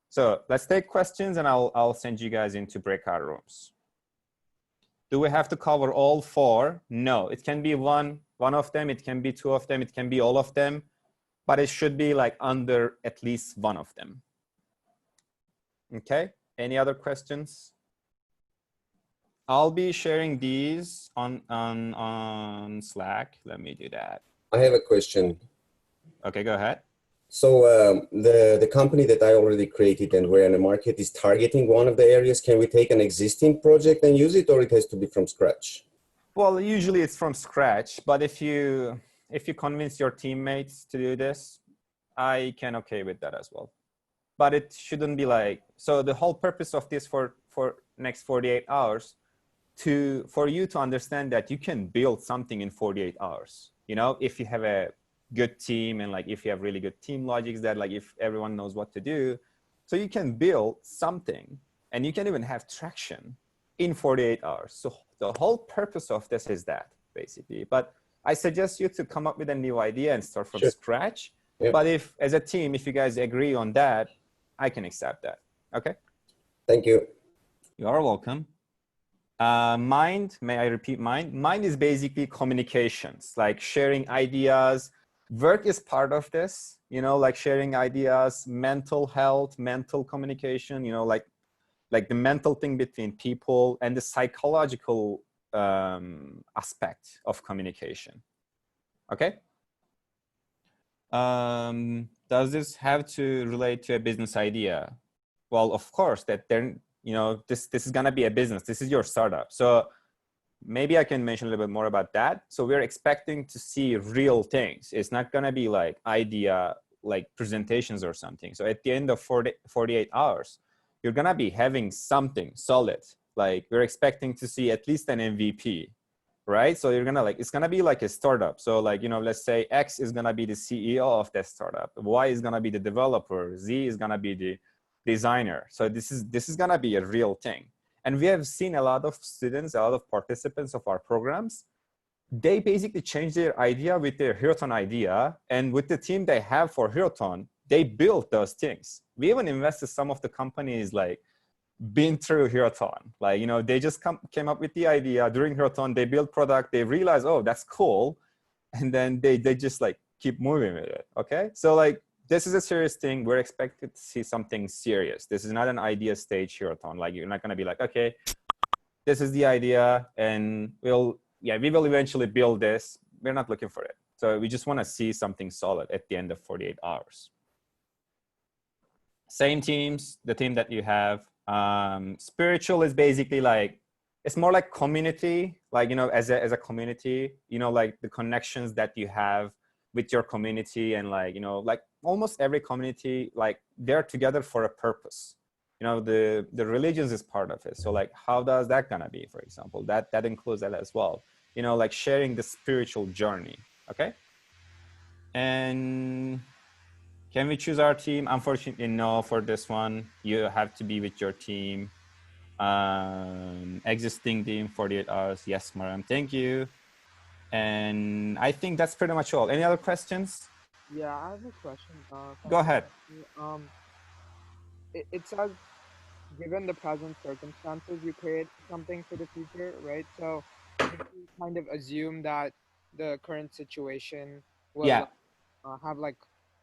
So let's take questions and I'll send you guys into breakout rooms. Do we have to cover all 4? No, it can be one of them, it can be 2 of them, it can be all of them, but it should be like under at least one of them. Okay, any other questions? I'll be sharing these on Slack. Let me do that. I have a question. Okay, go ahead. So the company that I already created and we're in the market is targeting one of the areas. Can we take an existing project and use it, or it has to be from scratch? Well, usually it's from scratch, but if you convince your teammates to do this, I can okay with that as well. But it shouldn't be like, so the whole purpose of this for next 48 hours for you to understand that you can build something in 48 hours. You know, if you have a good team and like if you have really good team logics, that like if everyone knows what to do, so you can build something and you can even have traction in 48 hours. So the whole purpose of this is that, basically. But I suggest you to come up with a new idea and start from scratch. Yep. But if, as a team, if you guys agree on that, I can accept that. Okay? Thank you. You are welcome. Mind, may I repeat mind? Mind is basically communications, like sharing ideas. Work is part of this, you know, like sharing ideas, mental health, mental communication, you know, like the mental thing between people and the psychological aspect of communication. Okay? Does this have to relate to a business idea? Well, of course, that then, you know, this is gonna be a business. This is your startup. So maybe I can mention a little bit more about that. So we're expecting to see real things. It's not gonna be like idea, like presentations or something. So at the end of 48 hours, you're gonna be having something solid. Like we're expecting to see at least an MVP, right? So you're gonna like, it's gonna be like a startup. So like, you know, let's say X is gonna be the CEO of that startup. Y is gonna be the developer. Z is gonna be the designer. So this is gonna be a real thing. And we have seen a lot of students, a lot of participants of our programs, they basically change their idea with their Hiraton idea. And with the team they have for Hiraton, they built those things. We even invested some of the companies like been through Hiraton. Like, you know, they just came up with the idea during Hiraton, they built product, they realized, oh, that's cool. And then they just like keep moving with it, okay? So like, this is a serious thing. We're expected to see something serious. This is not an idea stage Hiraton. Like you're not gonna be like, okay, this is the idea and we will eventually build this. We're not looking for it. So we just wanna see something solid at the end of 48 hours. Same teams, the team that you have. Spiritual is basically like, it's more like community, like, you know, as a community, you know, like the connections that you have with your community and like, you know, like almost every community, like they're together for a purpose. You know, the religions is part of it. So like, how does that gonna be, for example? That includes that as well. You know, like sharing the spiritual journey, okay? And can we choose our team? Unfortunately, no, for this one. You have to be with your team. Existing team, 48 hours. Yes, Mariam, thank you. And I think that's pretty much all. Any other questions? Yeah, I have a question. Go ahead. It says, given the present circumstances, you create something for the future, right? So if you kind of assume that the current situation will have like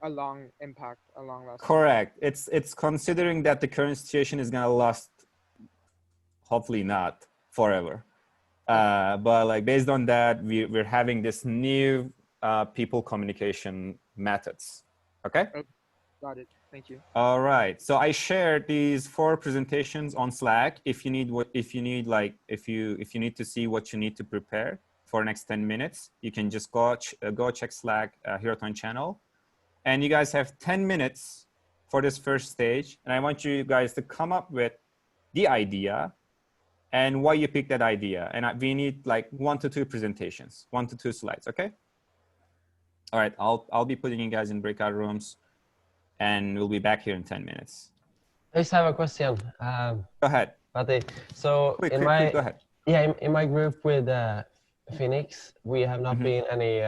a long impact, a long lasting. Correct. It's considering that the current situation is gonna last, hopefully not forever. But like based on that, we're having this new people communication methods. Okay. Okay, got it. Thank you. All right. So I shared these 4 presentations on Slack. If you need if you need to see what you need to prepare for next 10 minutes, you can just go check Slack Heroton channel. And you guys have 10 minutes for this first stage. And I want you guys to come up with the idea and why you picked that idea. And we need like 1 to 2 presentations, 1 to 2 slides, okay? All right, I'll be putting you guys in breakout rooms and we'll be back here in 10 minutes. I just have a question. Go ahead. Mate. So Quick, go ahead. Yeah, in my group with Phoenix, we have not been any,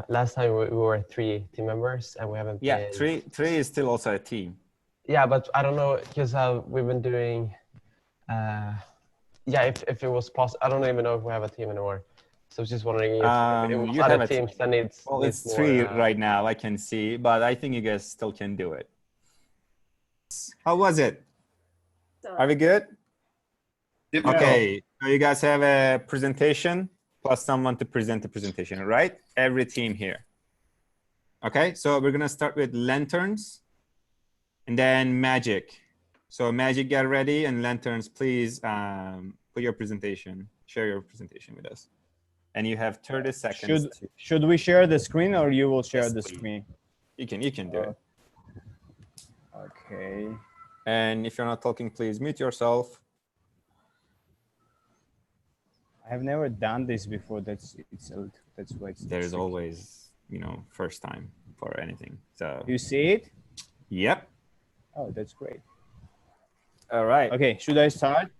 last time we were 3 team members and we haven't Yeah, been... three is still also a team. Yeah, but I don't know, because we've been doing, yeah, if it was possible, I don't even know if we have a team anymore. So I was just wondering if it was other teams that needs... Well, it's 3 right now, I can see, but I think you guys still can do it. How was it? Are we good? Okay, so you guys have a presentation plus someone to present the presentation, right? Every team here. Okay, so we're gonna start with lanterns and then magic. So magic, get ready, and lanterns, please put your presentation, share your presentation with us. And you have 30 seconds. Should we share the screen or you will share Yes, the please. screen? You can do it. Okay. And if you're not talking, please mute yourself. I have never done this before. That's why it's There's tricky. always, first time for anything. So You see it? yep. Oh, that's great. All right. Okay, should I start?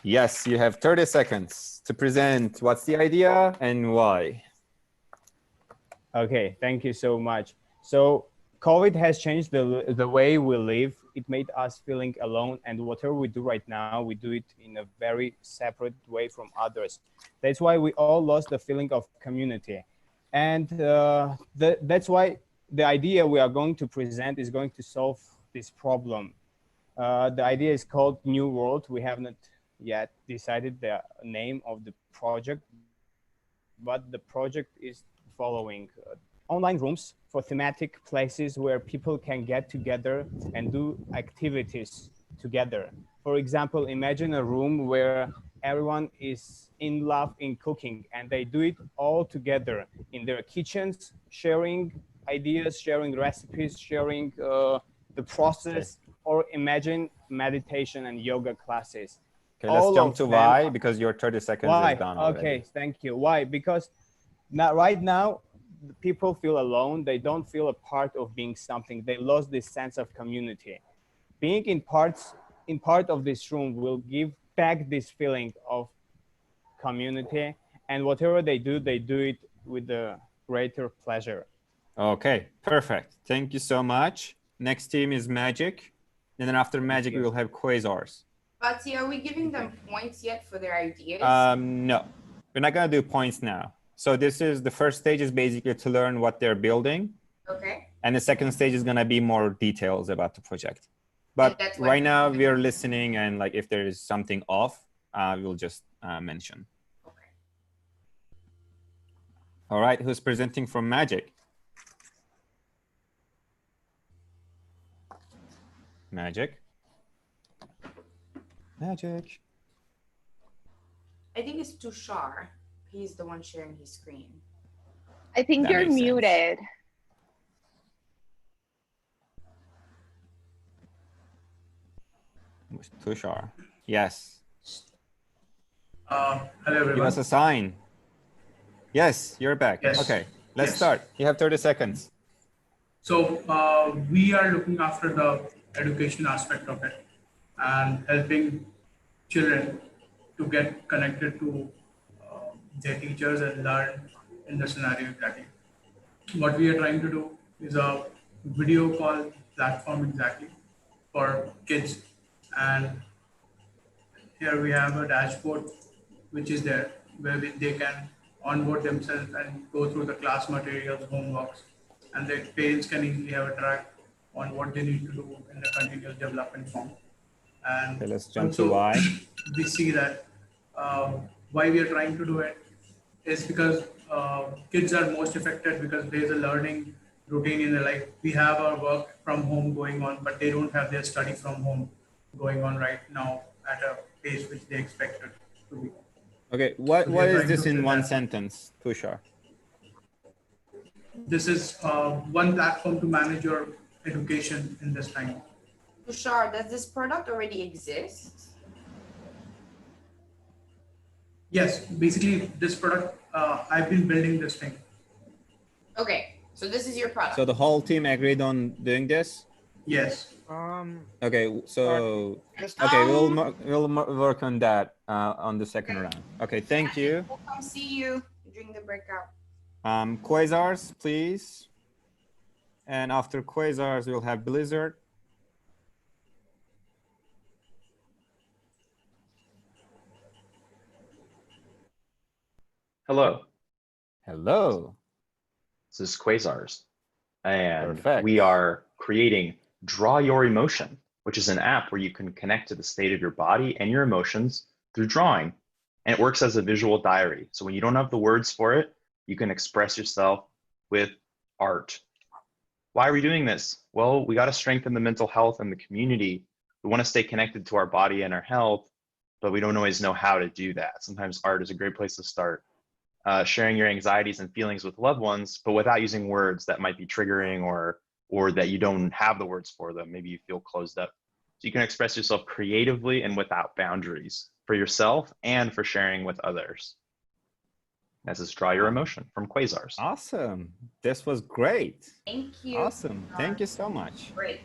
Yes, you have 30 seconds to present what's the idea and why. Okay, thank you so much. So COVID has changed the way we live. It made us feeling alone, and whatever we do right now, we do it in a very separate way from others. That's why we all lost the feeling of community. And that's why the idea we are going to present is going to solve this problem. The idea is called New World. We haven't yet decided the name of the project, but the project is following online rooms for thematic places where people can get together and do activities together. For example, imagine a room where everyone is in love in cooking and they do it all together in their kitchens, sharing ideas, sharing recipes, sharing the process, or imagine meditation and yoga classes. Okay, let's jump to why, because your 30 seconds is done already. Okay, thank you. Why? Because right now, people feel alone. They don't feel a part of being something. They lost this sense of community. Being in part of this room will give back this feeling of community, and whatever they do it with a greater pleasure. Okay, perfect. Thank you so much. Next team is Magic. And then after Magic, we will have Quasars. But see, are we giving them points yet for their ideas? No, we're not gonna do points now. So this is the first stage is basically to learn what they're building. Okay. And the second stage is gonna be more details about the project. But right now we are listening, and like if there is something off, we'll just mention. Okay. All right, who's presenting from Magic? Magic. Magic. I think it's Tushar. He's the one sharing his screen. I think That you're makes sense. muted. Tushar. Yes. Hello everyone. Give us a sign. Yes, you're back. Yes. Okay, let's Yes. start. You have 30 seconds. So we are looking after the education aspect of it and helping children to get connected to their teachers and learn in the scenario exactly. What we are trying to do is a video call platform exactly for kids, and here we have a dashboard which is there where they can onboard themselves and go through the class materials, homeworks, and the parents can easily have a track on what they need to do in the continuous development form. And Okay, let's jump to also, why. we see that why we are trying to do it is because kids are most affected because there's a learning routine in their life. We have our work from home going on, but they don't have their study from home going on right now at a pace which they expected to be. Okay, what we are is trying this to in fill one that. sentence, Tushar? This is one platform to manage your education in this time. Tushar, does this product already exist? Yes, basically this product, I've been building this thing. Okay, so this is your product. So the whole team agreed on doing this? Yes. Okay, so we'll work on that on the second round. Okay, thank you. We'll come see you during the breakout. Quasars, please. And after Quasars, we'll have Blizzard. Hello. Hello. This is Quasars. And Perfect. we are creating Draw Your Emotion, which is an app where you can connect to the state of your body and your emotions through drawing. And it works as a visual diary. So when you don't have the words for it, you can express yourself with art. Why are we doing this? Well, we got to strengthen the mental health in the community. We want to stay connected to our body and our health, but we don't always know how to do that. Sometimes art is a great place to start. Sharing your anxieties and feelings with loved ones, but without using words that might be triggering or that you don't have the words for them. Maybe you feel closed up. So you can express yourself creatively and without boundaries for yourself and for sharing with others. This is Draw Your Emotion from Quasars. Awesome. This was great. Thank you. Awesome. Thank you so much. Great.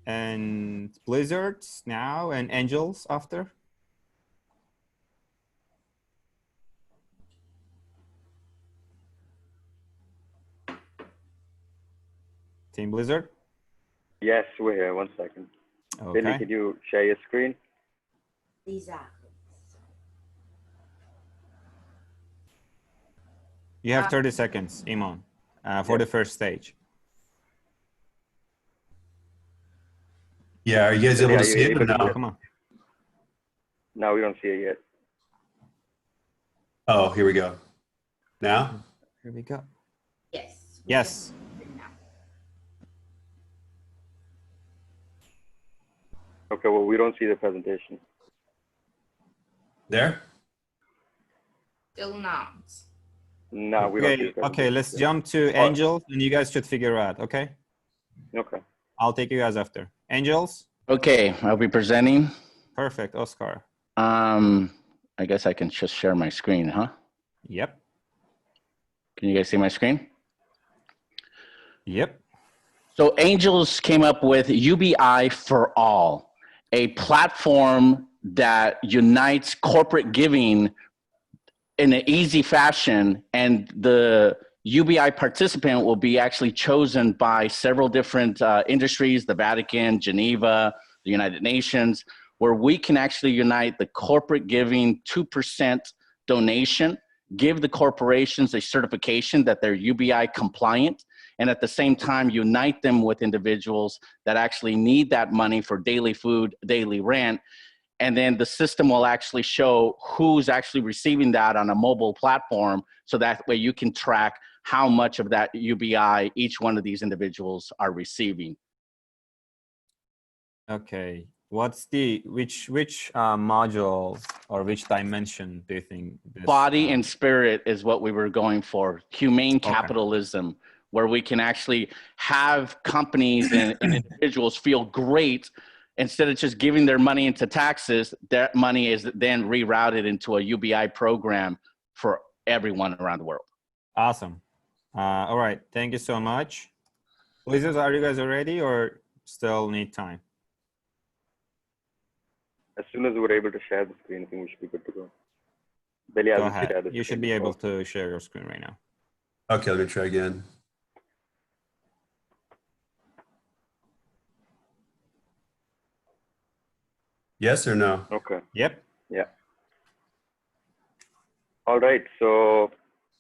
And Blizzards now and Angels after. Team Blizzard? Yes, we're here. 1 second. Okay. Billy, could you share your screen? Exactly. You have 30 seconds, Iman, for the first stage. Yeah, are you guys able to see it or no? Come on. No, we don't see it yet. Oh, here we go. Now? Here we go. Yes. Yes. Okay, well, we don't see the presentation. There? Still not. No, we don't see the Okay, presentation. okay, let's jump to Angels and you guys should figure out, okay? Okay. I'll take you guys after. Angels? Okay, I'll be presenting. Perfect, Oscar. I guess I can just share my screen, huh? Yep. Can you guys see my screen? Yep. So Angels came up with UBI for All, a platform that unites corporate giving in an easy fashion, and the UBI participant will be actually chosen by several different industries, the Vatican, Geneva, the United Nations, where we can actually unite the corporate giving 2% donation, give the corporations a certification that they're UBI compliant, and at the same time unite them with individuals that actually need that money for daily food, daily rent. And then the system will actually show who's actually receiving that on a mobile platform, so that way you can track how much of that UBI each one of these individuals are receiving. Okay, what's which module or which dimension do you think this, Body and spirit is what we were going for. Humane capitalism, where we can actually have companies and individuals feel great. Instead of just giving their money into taxes, that money is then rerouted into a UBI program for everyone around the world. Awesome. All right, thank you so much. Blizzards, are you guys ready or still need time? As soon as we're able to share the screen, I think we should be good to go. Billy, Go ahead. You should be able to share your screen right now. Okay, let me try again. Yes or no? Okay. Yep. Yeah. All right. So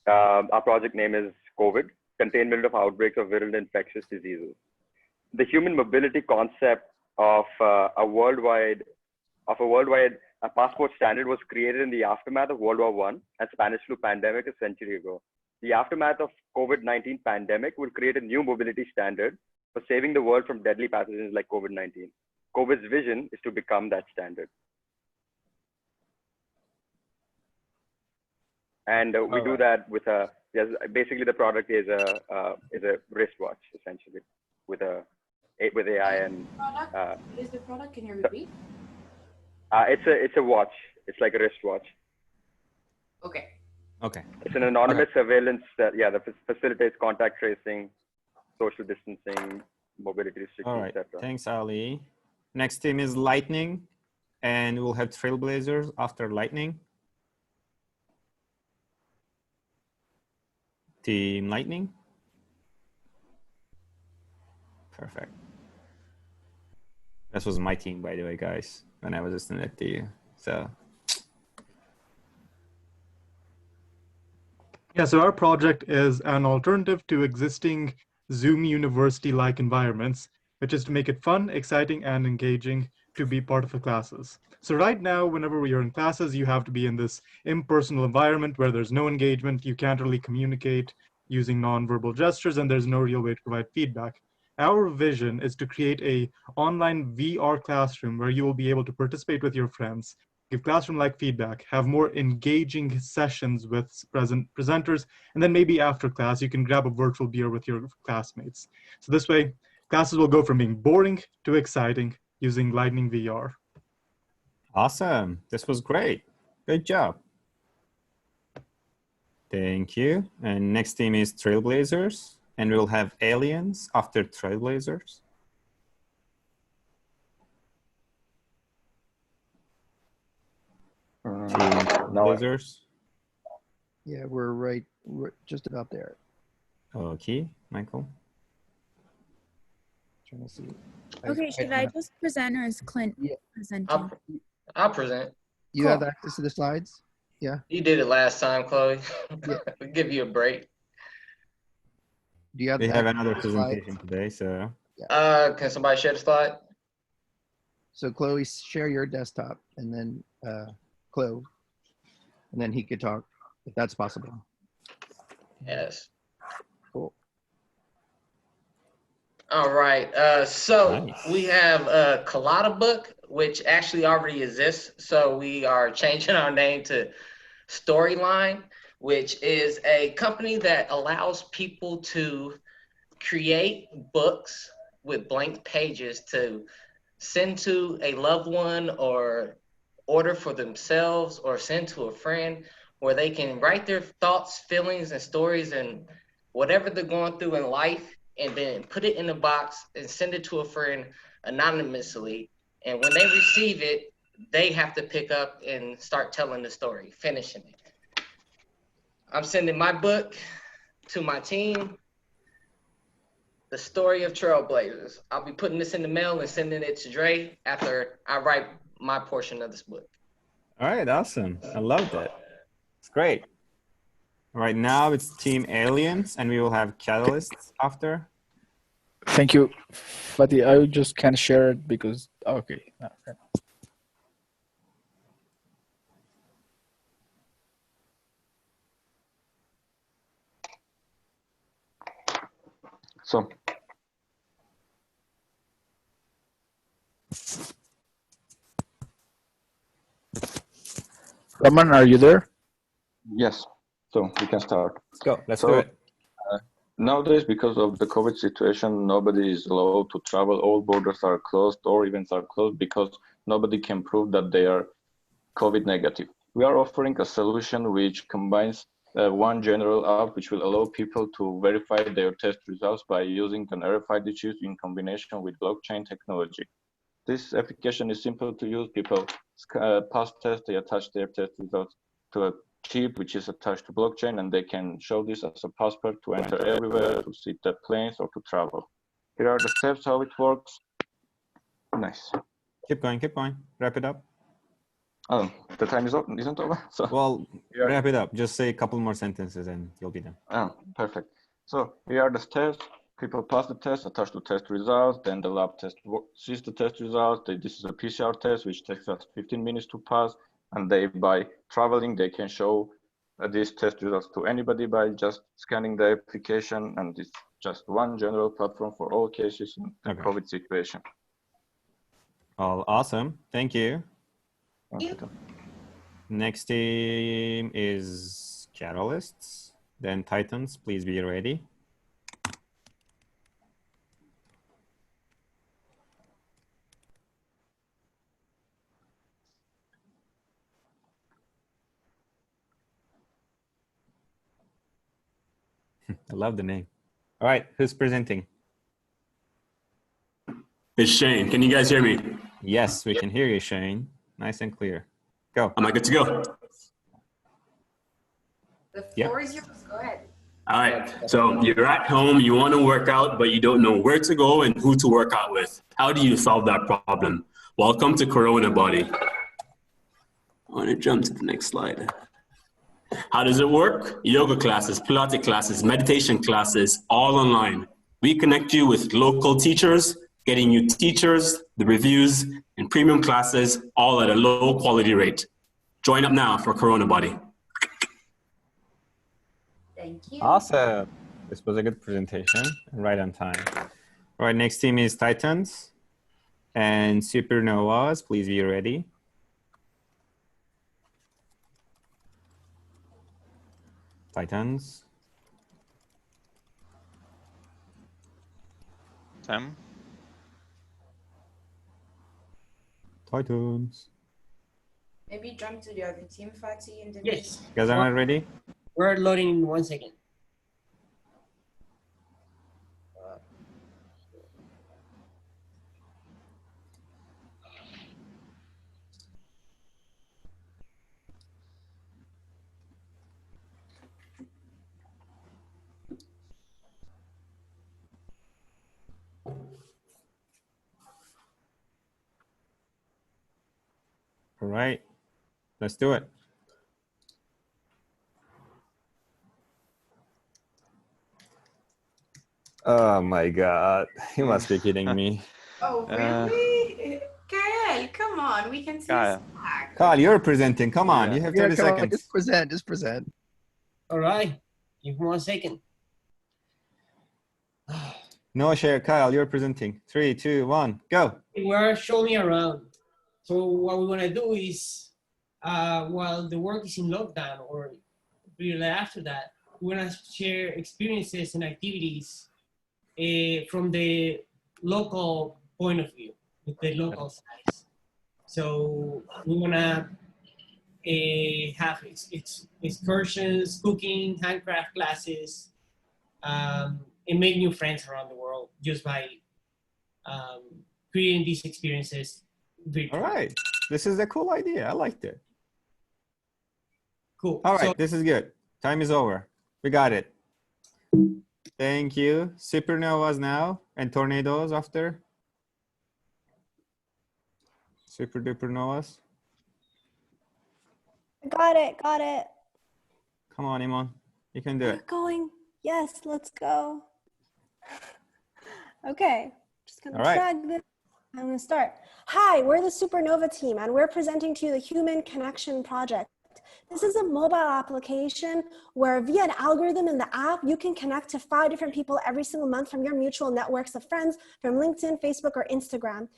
our project name is COVID. containment of outbreaks of virulent infectious diseases. The human mobility concept of a worldwide passport standard was created in the aftermath of World War I and Spanish flu pandemic a century ago. The aftermath of COVID-19 pandemic will create a new mobility standard for saving the world from deadly pathogens like COVID-19. COVID's vision is to become that standard. And we do that with basically the product is a wristwatch essentially with AI and. What is the product? Can you repeat? It's a watch. It's like a wristwatch. Okay. Okay. It's an anonymous surveillance that facilitates contact tracing, social distancing, mobility restrictions, All right. etc. Thanks, Ali. Next team is Lightning, and we'll have Trailblazers after Lightning. Team Lightning. Perfect. This was my team, by the way, guys, when I was listening at you. So. Yeah, so our project is an alternative to existing Zoom university-like environments, which is to make it fun, exciting, and engaging to be part of the classes. So right now, whenever we are in classes, you have to be in this impersonal environment where there's no engagement, you can't really communicate using nonverbal gestures, and there's no real way to provide feedback. Our vision is to create an online VR classroom where you will be able to participate with your friends, give classroom-like feedback, have more engaging sessions with presenters, and then maybe after class, you can grab a virtual beer with your classmates. So this way, classes will go from being boring to exciting using Lightning VR. Awesome. This was great. Good job. Thank you. And next team is Trailblazers, and we'll have Aliens after Trailblazers. Trailblazers. Yeah, we're just about there. Okay, Michael. Trying to see. Okay, should I just present or is Clint presenting? I'll present. You have access to the slides? Yeah. You did it last time, Chloe. Yeah. We'll give you a break. Do you have? We have another presentation today, so. Can somebody share the slide? So Chloe, share your desktop, and then Chloe, and then he could talk if that's possible. Yes. Cool. All right. So we have a Colada book, which actually already exists. So we are changing our name to Storyline, which is a company that allows people to create books with blank pages to send to a loved one or order for themselves or send to a friend, where they can write their thoughts, feelings, and stories and whatever they're going through in life, and then put it in a box and send it to a friend anonymously. And when they receive it, they have to pick up and start telling the story, finishing it. I'm sending my book to my team, The Story of Trailblazers. I'll be putting this in the mail and sending it to Dre after I write my portion of this book. All right, awesome. I love that. It's great. All right, now it's Team Aliens, and we will have Catalysts after. Thank you, Fatih. I just can't share it because, okay. So. Raman, are you there? Yes. So we can start. Let's go. Let's do it. Nowadays, because of the COVID situation, nobody is allowed to travel. All borders are closed, or events are closed because nobody can prove that they are COVID negative. We are offering a solution which combines one general app which will allow people to verify their test results by using an RFID chip in combination with blockchain technology. This application is simple to use. People pass test, they attach their test results to a chip which is attached to blockchain, and they can show this as a passport to enter everywhere, to sit at planes, or to travel. Here are the steps how it works. Nice. Keep going, keep going. Wrap it up. Oh, the time is up, isn't over? So well, wrap it up. Just say a couple more sentences and you'll be done. Oh, perfect. So here are the tests. People pass the test, attach the test results, then the lab test sees the test results. This is a PCR test, which takes us 15 minutes to pass. And by traveling, they can show these test results to anybody by just scanning the application. And it's just one general platform for all cases in the COVID situation. All awesome. Thank you. Thank you. Next team is Catalysts. Then Titans, please be ready. I love the name. All right, who's presenting? It's Shane. Can you guys hear me? Yes, we can hear you, Shane. Nice and clear. Go. Am I good to go? The floor is yours. Go ahead. All right. So you're at home, you want to work out, but you don't know where to go and who to work out with. How do you solve that problem? Welcome to Corona Body. I want to jump to the next slide. How does it work? Yoga classes, Pilates classes, meditation classes, all online. We connect you with local teachers, getting you teachers, the reviews, and premium classes, all at a low quality rate. Join up now for Corona Body. Thank you. Awesome. This was a good presentation and right on time. All right, next team is Titans and Supernovas. Please be ready. Titans. Sam. Titans. Maybe jump to the other team, Fatih, and then Yes. You guys are not ready? We're loading in 1 second. All right, let's do it. Oh my God, you must be kidding me. Oh, really? Kyle, come on. We can see Kyle. Slack. Kyle, you're presenting. Come on, you have 30 come on, seconds. just present, just present. All right. Give me 1 second. No share, Kyle, you're presenting. 3, 2, 1, go. We're showing around. So what we want to do is, while the work is in lockdown or really after that, we want to share experiences and activities from the local point of view, with the local size. So we want to have excursions, cooking, handcraft classes, and make new friends around the world just by creating these experiences. All right, this is a cool idea. I liked it. Cool. All right, this is good. Time is over. We got it. Thank you. Supernovas now and tornadoes after. Super duper novas. Got it, got it. Come on, Iman. You can do We're it. going. Yes, let's go. Okay, just gonna All right. drag this. I'm gonna start. Hi, we're the Supernova team, and we're presenting to you the Human Connection Project. This is a mobile application where via an algorithm in the app, you can connect to 5 different people every single month from your mutual networks of friends from LinkedIn, Facebook, or Instagram.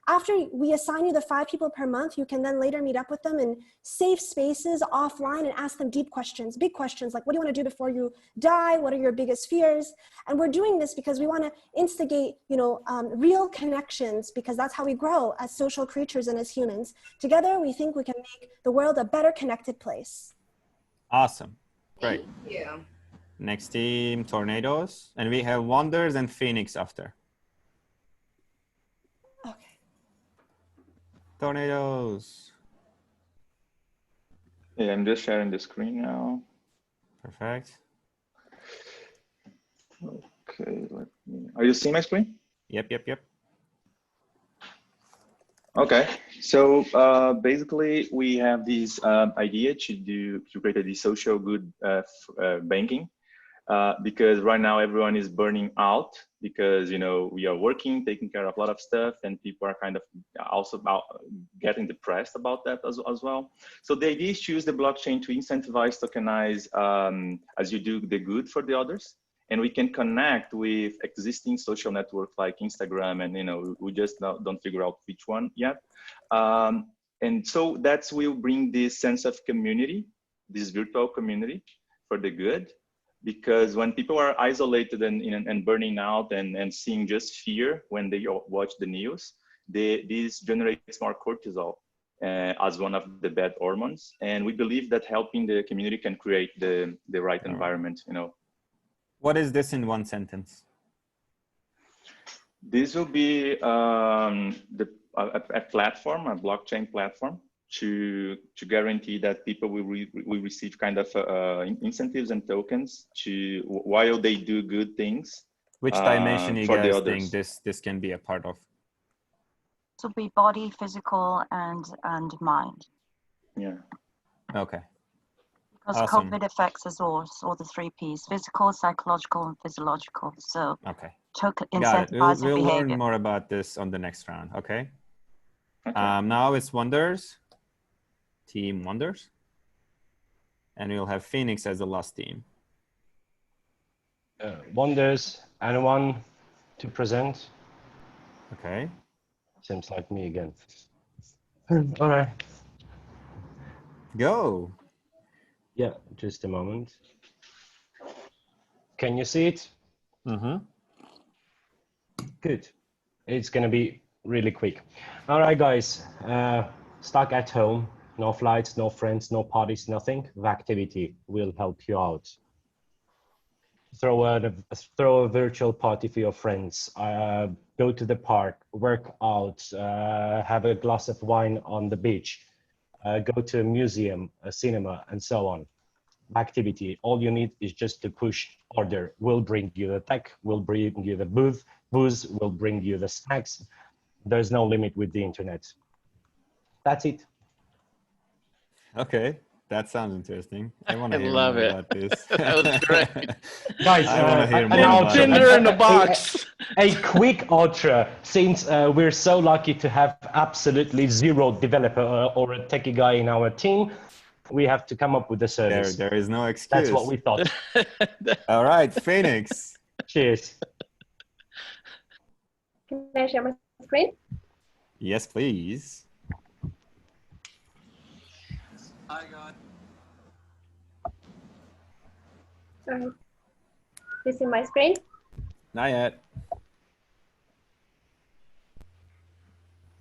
After we assign you the 5 people per month, you can then later meet up with them in safe spaces offline and ask them deep questions, big questions like, what do you want to do before you die? What are your biggest fears? And we're doing this because we want to instigate, real connections, because that's how we grow as social creatures and as humans. Together, we think we can make the world a better connected place. Awesome. Great. Thank you. Next team, tornadoes. And we have Wonders and Phoenix after. Tornadoes. Yeah, I'm just sharing the screen now. Perfect. Okay, are you seeing my screen? Yep. Okay, so basically we have this idea to create the social good banking. because right now everyone is burning out because, you know, we are working, taking care of a lot of stuff, and people are kind of also about getting depressed about that as well. So the idea is to use the blockchain to incentivize, tokenize, as you do the good for the others. And we can connect with existing social networks like Instagram, and, you know, we just don't figure out which one yet. And so that's will bring this sense of community, this virtual community for the good. Because when people are isolated and burning out and seeing just fear when they watch the news, this generates more cortisol as one of the bad hormones. And we believe that helping the community can create the right environment, you know. What is this in one sentence? This will be a platform, a blockchain platform, to guarantee that people will receive kind of incentives and tokens to while they do good things. Which dimension you for the guys others. think this can be a part of? To be body, physical, and mind. Yeah. Okay. Because Awesome. COVID affects us all the three Ps: physical, psychological, and physiological. So okay. Got it. We'll behavior. learn more about this on the next round. Okay. Now it's Wonders. Team Wonders. And we'll have Phoenix as the last team. Wonders, anyone to present? Okay. Seems like me again. All right. Go. Yeah, just a moment. Can you see it? Mm-hmm. Good. It's gonna be really quick. All right, guys. Stuck at home, no flights, no friends, no parties, nothing. The activity will help you out. Throw a virtual party for your friends. Go to the park, work out, have a glass of wine on the beach, go to a museum, a cinema, and so on. Activity. All you need is just to push order. We'll bring you the tech, we'll bring you the booze will bring you the snacks. There's no limit with the internet. That's it. Okay, that sounds interesting. I want to hear love more it. about this. That was great. Guys, I want to hear more now about Tinder it. in the box. A quick ultra, since we're so lucky to have absolutely zero developer or a techie guy in our team, we have to come up with a service. There is no excuse. That's what we thought. All right, Phoenix. Cheers. Can I share my screen? Yes, please. Hi, God. Alright. This is my screen. Not yet.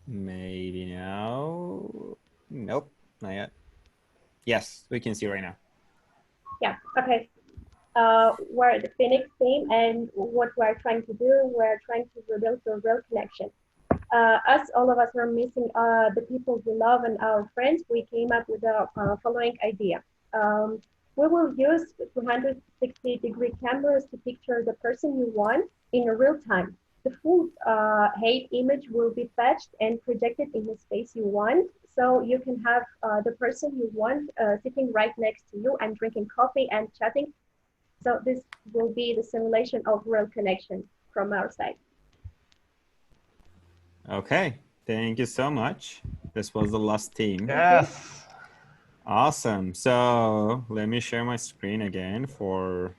Maybe now. Nope, not yet. Yes, we can see right now. Yeah, okay. We're the Phoenix team, and what we're trying to do, we're trying to rebuild a real connection. All of us were missing the people we love and our friends. We came up with the following idea. We will use 360-degree cameras to picture the person you want in real time. The full hate image will be fetched and projected in the space you want. So you can have the person you want sitting right next to you and drinking coffee and chatting. So this will be the simulation of real connection from our side. Okay, thank you so much. This was the last team. Yes. Awesome. So let me share my screen again for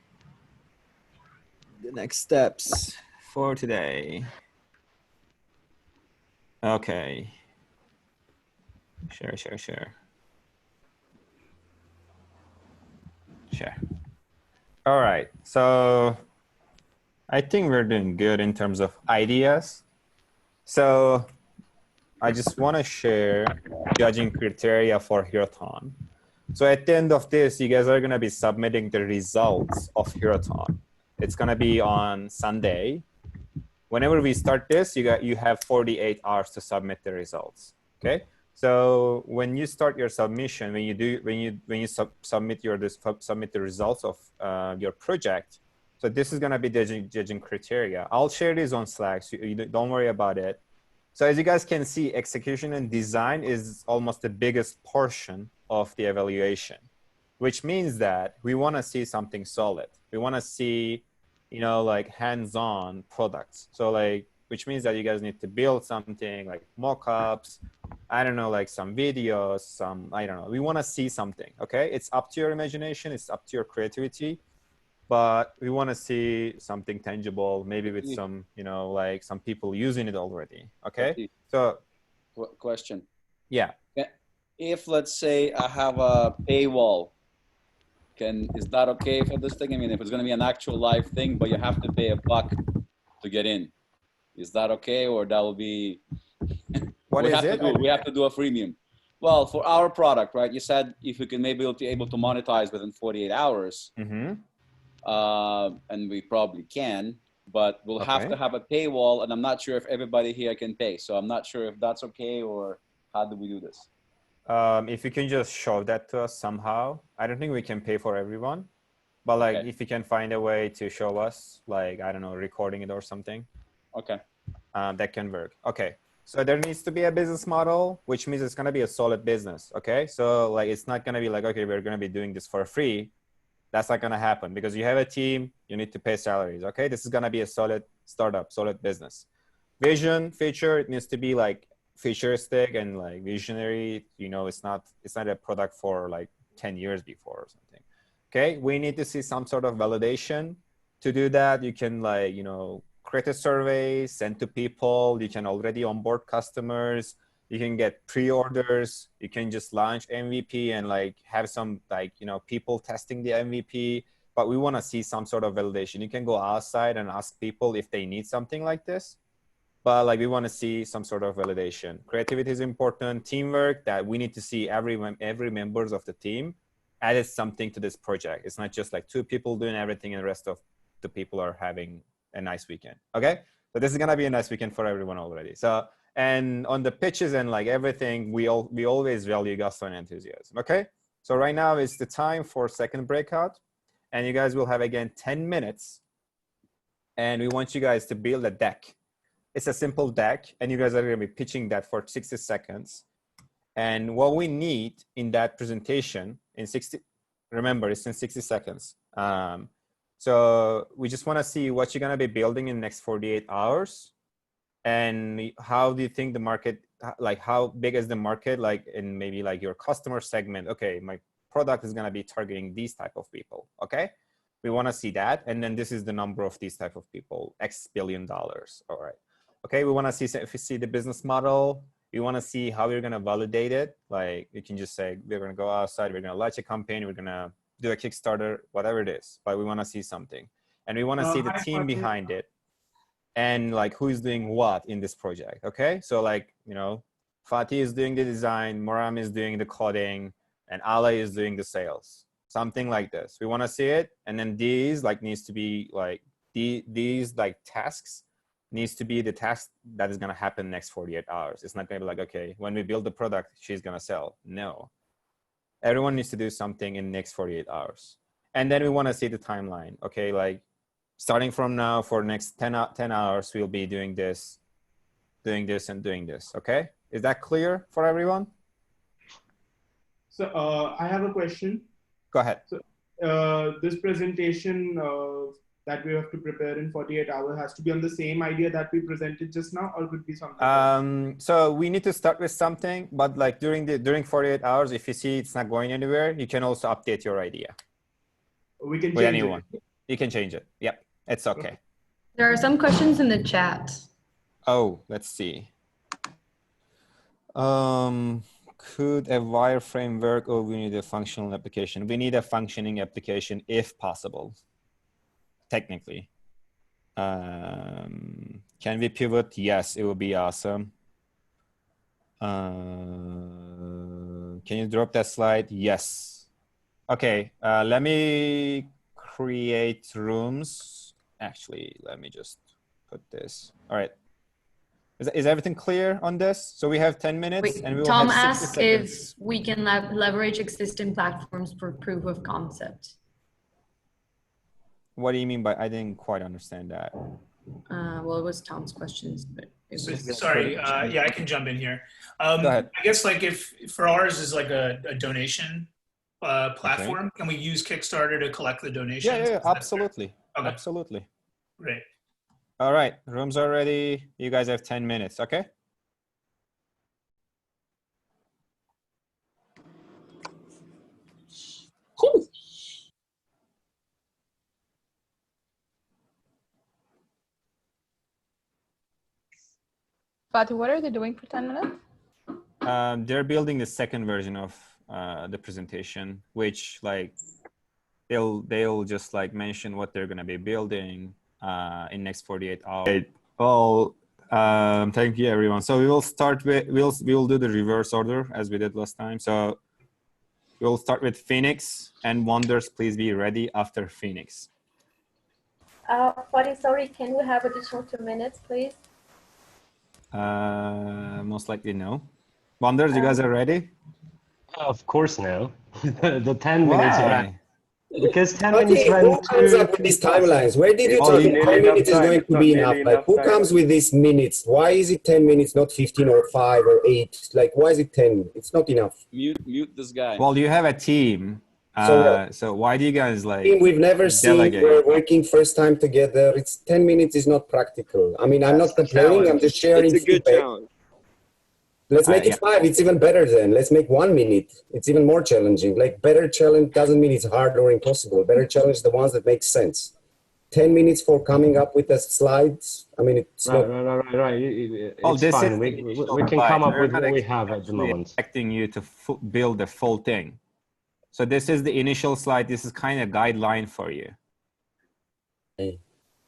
the next steps for today. Okay. Share. Share. All right. So I think we're doing good in terms of ideas. So I just want to share judging criteria for Hirathon. So at the end of this, you guys are going to be submitting the results of Hirathon. It's going to be on Sunday. Whenever we start this, you have 48 hours to submit the results. Okay. So when you start your submission, when you submit the results of your project, so this is going to be judging criteria. I'll share this on Slack, so you don't worry about it. So as you guys can see, execution and design is almost the biggest portion of the evaluation. which means that we want to see something solid. We want to see, you know, like hands-on products. So like, which means that you guys need to build something like mock-ups, I don't know, like some videos, some, I don't know. We want to see something, okay? It's up to your imagination. It's up to your creativity. But we want to see something tangible, maybe with some, you know, like some people using it already. Okay. So, question. Yeah. If let's say I have a paywall, is that okay for this thing? I mean, if it's going to be an actual live thing, but you have to pay $1 to get in, is that okay, or that will be? What we is have it? To do, we have to do a freemium. Well, for our product, right? You said if we can maybe be able to monetize within 48 hours. Mm-hmm. And we probably can, but we'll have to have a paywall, and I'm not sure if everybody here can pay. So I'm not sure if that's okay, or how do we do this? If you can just show that to us somehow. I don't think we can pay for everyone, but like if you can find a way to show us, like, I don't know, recording it or something. Okay. That can work. Okay. So there needs to be a business model, which means it's going to be a solid business. Okay. So like, it's not going to be like, okay, we're going to be doing this for free. That's not going to happen because you have a team, you need to pay salaries. Okay. This is going to be a solid startup, solid business. Vision, feature, it needs to be like futuristic and like visionary. You know, it's not a product for like 10 years before or something. Okay. We need to see some sort of validation. To do that, you can, like, you know, create a survey, send to people. You can already onboard customers. You can get pre-orders. You can just launch MVP and like have some, like, you know, people testing the MVP. But we want to see some sort of validation. You can go outside and ask people if they need something like this. But like, we want to see some sort of validation. Creativity is important. Teamwork, that we need to see every members of the team added something to this project. It's not just like 2 people doing everything and the rest of the people are having a nice weekend. Okay. So this is going to be a nice weekend for everyone already. So, and on the pitches and like everything, we always value gusto and enthusiasm. Okay. So right now is the time for second breakout, and you guys will have again 10 minutes. And we want you guys to build a deck. It's a simple deck, and you guys are going to be pitching that for 60 seconds. And what we need in that presentation in 60, remember it's in 60 seconds. So we just want to see what you're going to be building in the next 48 hours. And how do you think the market, like how big is the market, like in maybe like your customer segment? Okay, my product is going to be targeting these type of people. Okay, we want to see that. And then this is the number of these type of people, X billion dollars. All right. Okay, we want to see, if you see the business model, we want to see how you're going to validate it. Like you can just say, we're going to go outside, we're going to launch a campaign, we're going to do a Kickstarter, whatever it is, but we want to see something. And we want to see the team behind it. And like who's doing what in this project, okay? So like, you know, Fatih is doing the design, Moram is doing the coding, and Ale is doing the sales. Something like this. We want to see it, and then these like needs to be like, these like tasks needs to be the task that is going to happen next 48 hours. It's not going to be like, okay, when we build the product, she's going to sell. No. Everyone needs to do something in the next 48 hours. And then we want to see the timeline, okay? Like, starting from now for next 10 hours, we'll be doing this, and doing this, okay? Is that clear for everyone? So I have a question. Go ahead. So this presentation that we have to prepare in 48 hours has to be on the same idea that we presented just now, or could be something else? So we need to start with something, but like during 48 hours, if you see it's not going anywhere, you can also update your idea. We can with change anyone. it. You can change it. Yep, it's okay. There are some questions in the chat. Oh, let's see. Could a wireframe work, or we need a functional application? We need a functioning application if possible, technically. Can we pivot? Yes, it would be awesome. Can you drop that slide? Yes. Okay, let me create rooms. Actually, let me just put this. All right. Is everything clear on this? So we have 10 minutes. Wait, and we will Tom have 60 asked seconds. if we can leverage existing platforms for proof of concept. What do you mean by, I didn't quite understand that. Well, it was Tom's questions, but it was Sorry, yeah, I can jump in here. Go ahead. I guess like if for ours is like a donation platform? Can we use Kickstarter to collect the donations? Yeah, absolutely. Okay. Absolutely. Great. All right, rooms are ready. You guys have 10 minutes, okay? Cool. Fatih, what are they doing for 10 minutes? They're building the second version of the presentation, which like they'll just like mention what they're gonna be building in next 48 hours. Well, thank you everyone. So we will start with we'll do the reverse order as we did last time. So we'll start with Phoenix and Wonders. Please be ready after Phoenix. Sorry, can we have additional 2 minutes, please? Most likely no. Wonders, you guys are ready? Of course no. The 10 minutes Why? ran. Because 10 Okay, minutes ran who comes up with these timelines? Where did you think 10 minutes is going to be enough? Like, who comes with these minutes? Why is it 10 minutes, not 15 or 5 or 8? Like, why is it 10? It's not enough. Mute this guy. Well, you have a team. So why do you guys like Team we've never seen, delegate? we're working first time together. It's 10 minutes is not practical. I mean, I'm not complaining, I'm just sharing It's a good feedback. challenge. Let's make it 5. It's even better then. Let's make 1 minute. It's even more challenging. Like, better challenge doesn't mean it's hard or impossible. Better challenge the ones that make sense. 10 minutes for coming up with the slides. I mean, it's Right. Oh, It's fine. We can come up with what we have at the moment. Expecting you to build the full thing. So this is the initial slide. This is kind of guideline for you.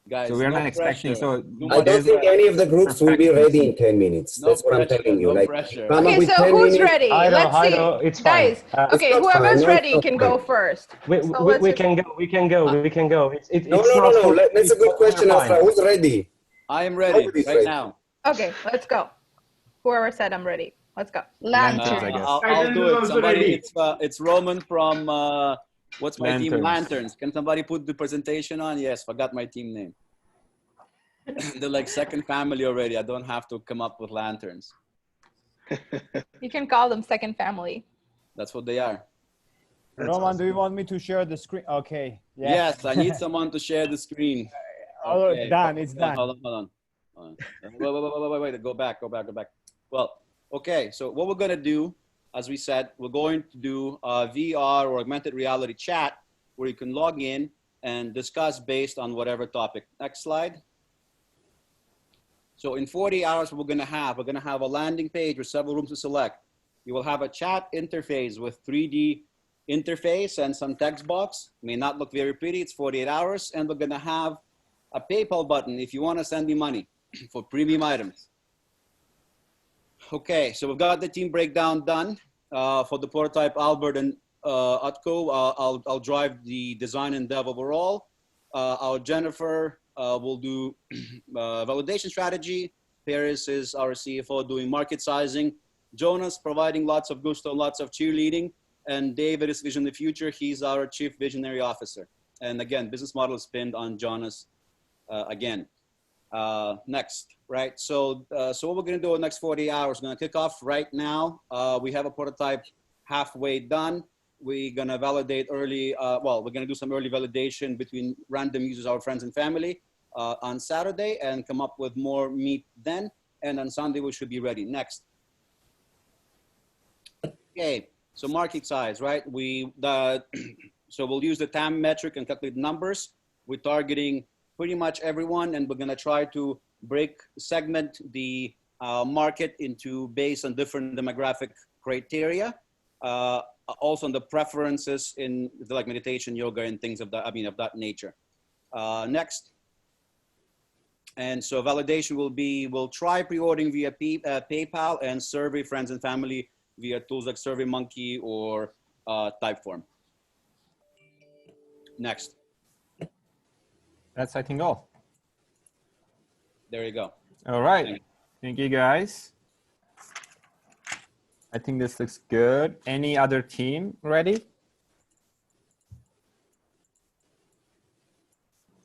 Guys, so we're no not expecting. pressure. So I don't think any of the groups will be ready in 10 minutes. That's what I'm telling you. No Like, pressure. come up Okay, with so 10 who's minutes. ready? Let's see. It's fine. Guys, okay, It's not whoever's fine. No, ready it's can not go fine. first. We can go. We can go. It's No, not no. full- That's a good question, fine. Afra. Who's ready? I am ready Nobody's right ready. now. Okay, let's go. Whoever said I'm ready. Let's go. Lanterns, I guess. I'll do it. Somebody, it's Roman from what's my team? Lanterns. Lanterns. Can somebody put the presentation on? Yes, forgot my team name. They're like second family already. I don't have to come up with lanterns. You can call them second family. That's what they are. Roman, do you want me to share the screen? Okay. Yeah. Yes, I need someone to share the screen. Oh, done. It's done. Hold on. Wait. Go back. Well, okay. So what we're going to do, as we said, we're going to do a VR or augmented reality chat where you can log in and discuss based on whatever topic. Next slide. So in 40 hours, we're going to have a landing page with several rooms to select. You will have a chat interface with 3D interface and some text box. May not look very pretty. It's 48 hours. And we're going to have a PayPal button if you want to send me money for premium items. Okay, so we've got the team breakdown done for the prototype. Albert and Utko, I'll drive the design and dev overall. Our Jennifer will do validation strategy. Paris is our CFO doing market sizing. Jonas providing lots of gusto, lots of cheerleading. And David is Vision the Future. He's our Chief Visionary Officer. And again, business model is pinned on Jonas again. Next, right? So what we're gonna do in the next 40 hours, we're gonna kick off right now. We have a prototype halfway done. We're gonna validate early, we're gonna do some early validation between random users, our friends and family on Saturday and come up with more meat then. And on Sunday, we should be ready. Next. Okay, so market size, right? So we'll use the TAM metric and calculate numbers. We're targeting pretty much everyone, and we're gonna try to segment the market into based on different demographic criteria. Also on the preferences in like meditation, yoga, and things of that, of that nature. Next. And so validation will be, we'll try pre-ordering via PayPal and survey friends and family via tools like SurveyMonkey or Typeform. Next. That's, I think, all. There you go. All right. Thank you, guys. I think this looks good. Any other team ready?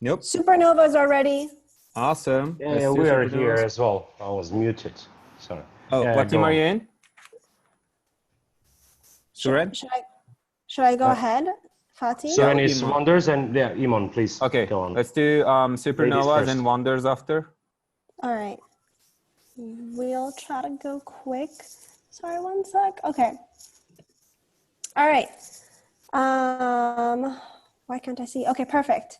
Nope. Supernovas are ready. Awesome. Yeah, we are here as well. I was muted. Sorry. Oh, what team are you in? Suren? Should I go ahead, Fatih? So it's wonders and yeah, Iman, please. Okay, go on. Let's do supernovas first. and wonders after. All right. We'll try to go quick. Sorry, one sec. Okay. All right. Why can't I see? Okay, perfect.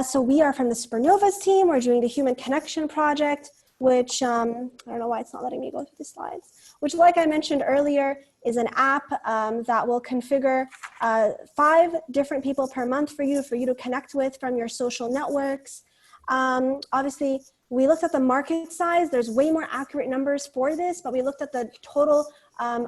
So we are from the Supernovas team. We're doing the Human Connection Project, which I don't know why it's not letting me go through the slides, which, like I mentioned earlier, is an app that will configure 5 different people per month for you to connect with from your social networks. Obviously, we looked at the market size. There's way more accurate numbers for this, but we looked at the total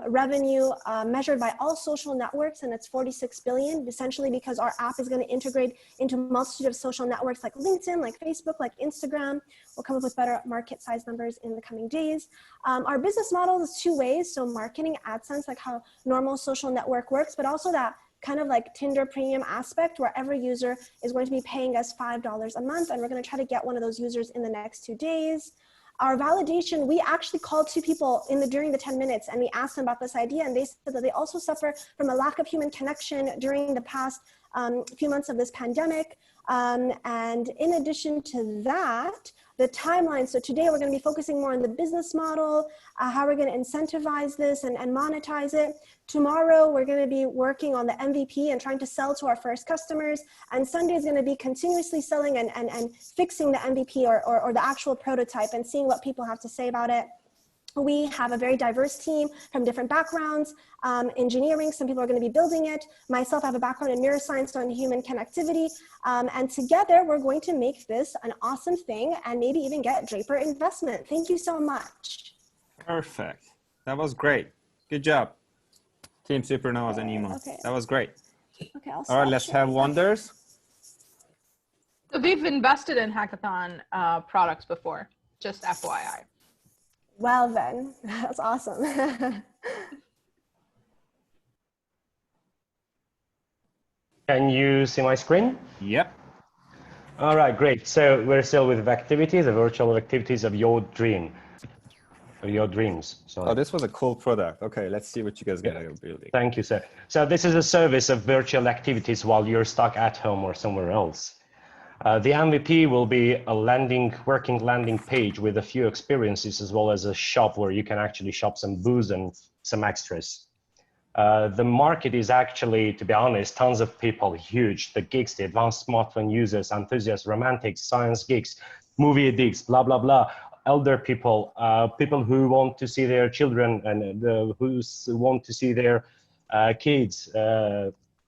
revenue measured by all social networks, and it's 46 billion, essentially because our app is going to integrate into a multitude of social networks like LinkedIn, like Facebook, like Instagram. We'll come up with better market size numbers in the coming days. Our business model is 2 ways. So marketing, AdSense, like how normal social network works, but also that kind of like Tinder premium aspect where every user is going to be paying us $5 a month, and we're going to try to get one of those users in the next 2 days. Our validation, we actually called 2 people during the 10 minutes and we asked them about this idea, and they said that they also suffer from a lack of human connection during the past few months of this pandemic. And in addition to that, the timeline. So today we're going to be focusing more on the business model, how we're going to incentivize this and monetize it. Tomorrow we're going to be working on the MVP and trying to sell to our first customers. And Sunday is going to be continuously selling and fixing the MVP or the actual prototype and seeing what people have to say about it. We have a very diverse team from different backgrounds, engineering, some people are going to be building it. Myself, I have a background in neuroscience and human connectivity. And together, we're going to make this an awesome thing and maybe even get Draper investment. Thank you so much. Perfect. That was great. Good job. Team Supernovas and Iman. Okay. That was great. Okay, I'll All right, let's have wonders. So we've invested in hackathon products before, just FYI. Well then, that's awesome. Can you see my screen? Yep. All right, great. So we're still with activities, the virtual activities of your dream, of your dreams. Sorry. Oh, this was a cool product. Okay, let's see what you guys got building. Thank you, sir. So this is a service of virtual activities while you're stuck at home or somewhere else. The MVP will be a working landing page with a few experiences, as well as a shop where you can actually shop some booze and some extras. The market is actually, to be honest, tons of people, huge. The geeks, the advanced smartphone users, enthusiasts, romantics, science geeks, movie addicts, blah, blah, blah. Elder people, people who want to see their children and who want to see their kids,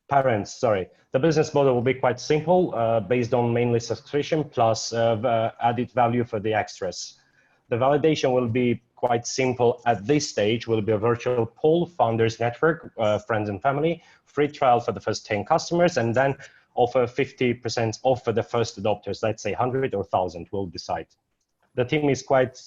parents, sorry. The business model will be quite simple, based on mainly subscription plus added value for the extras. The validation will be quite simple at this stage. Will be a virtual pool, founders network, friends and family, free trial for the first 10 customers, and then offer 50% off for the first adopters. Let's say 100 or 1,000, we'll decide. The team is quite,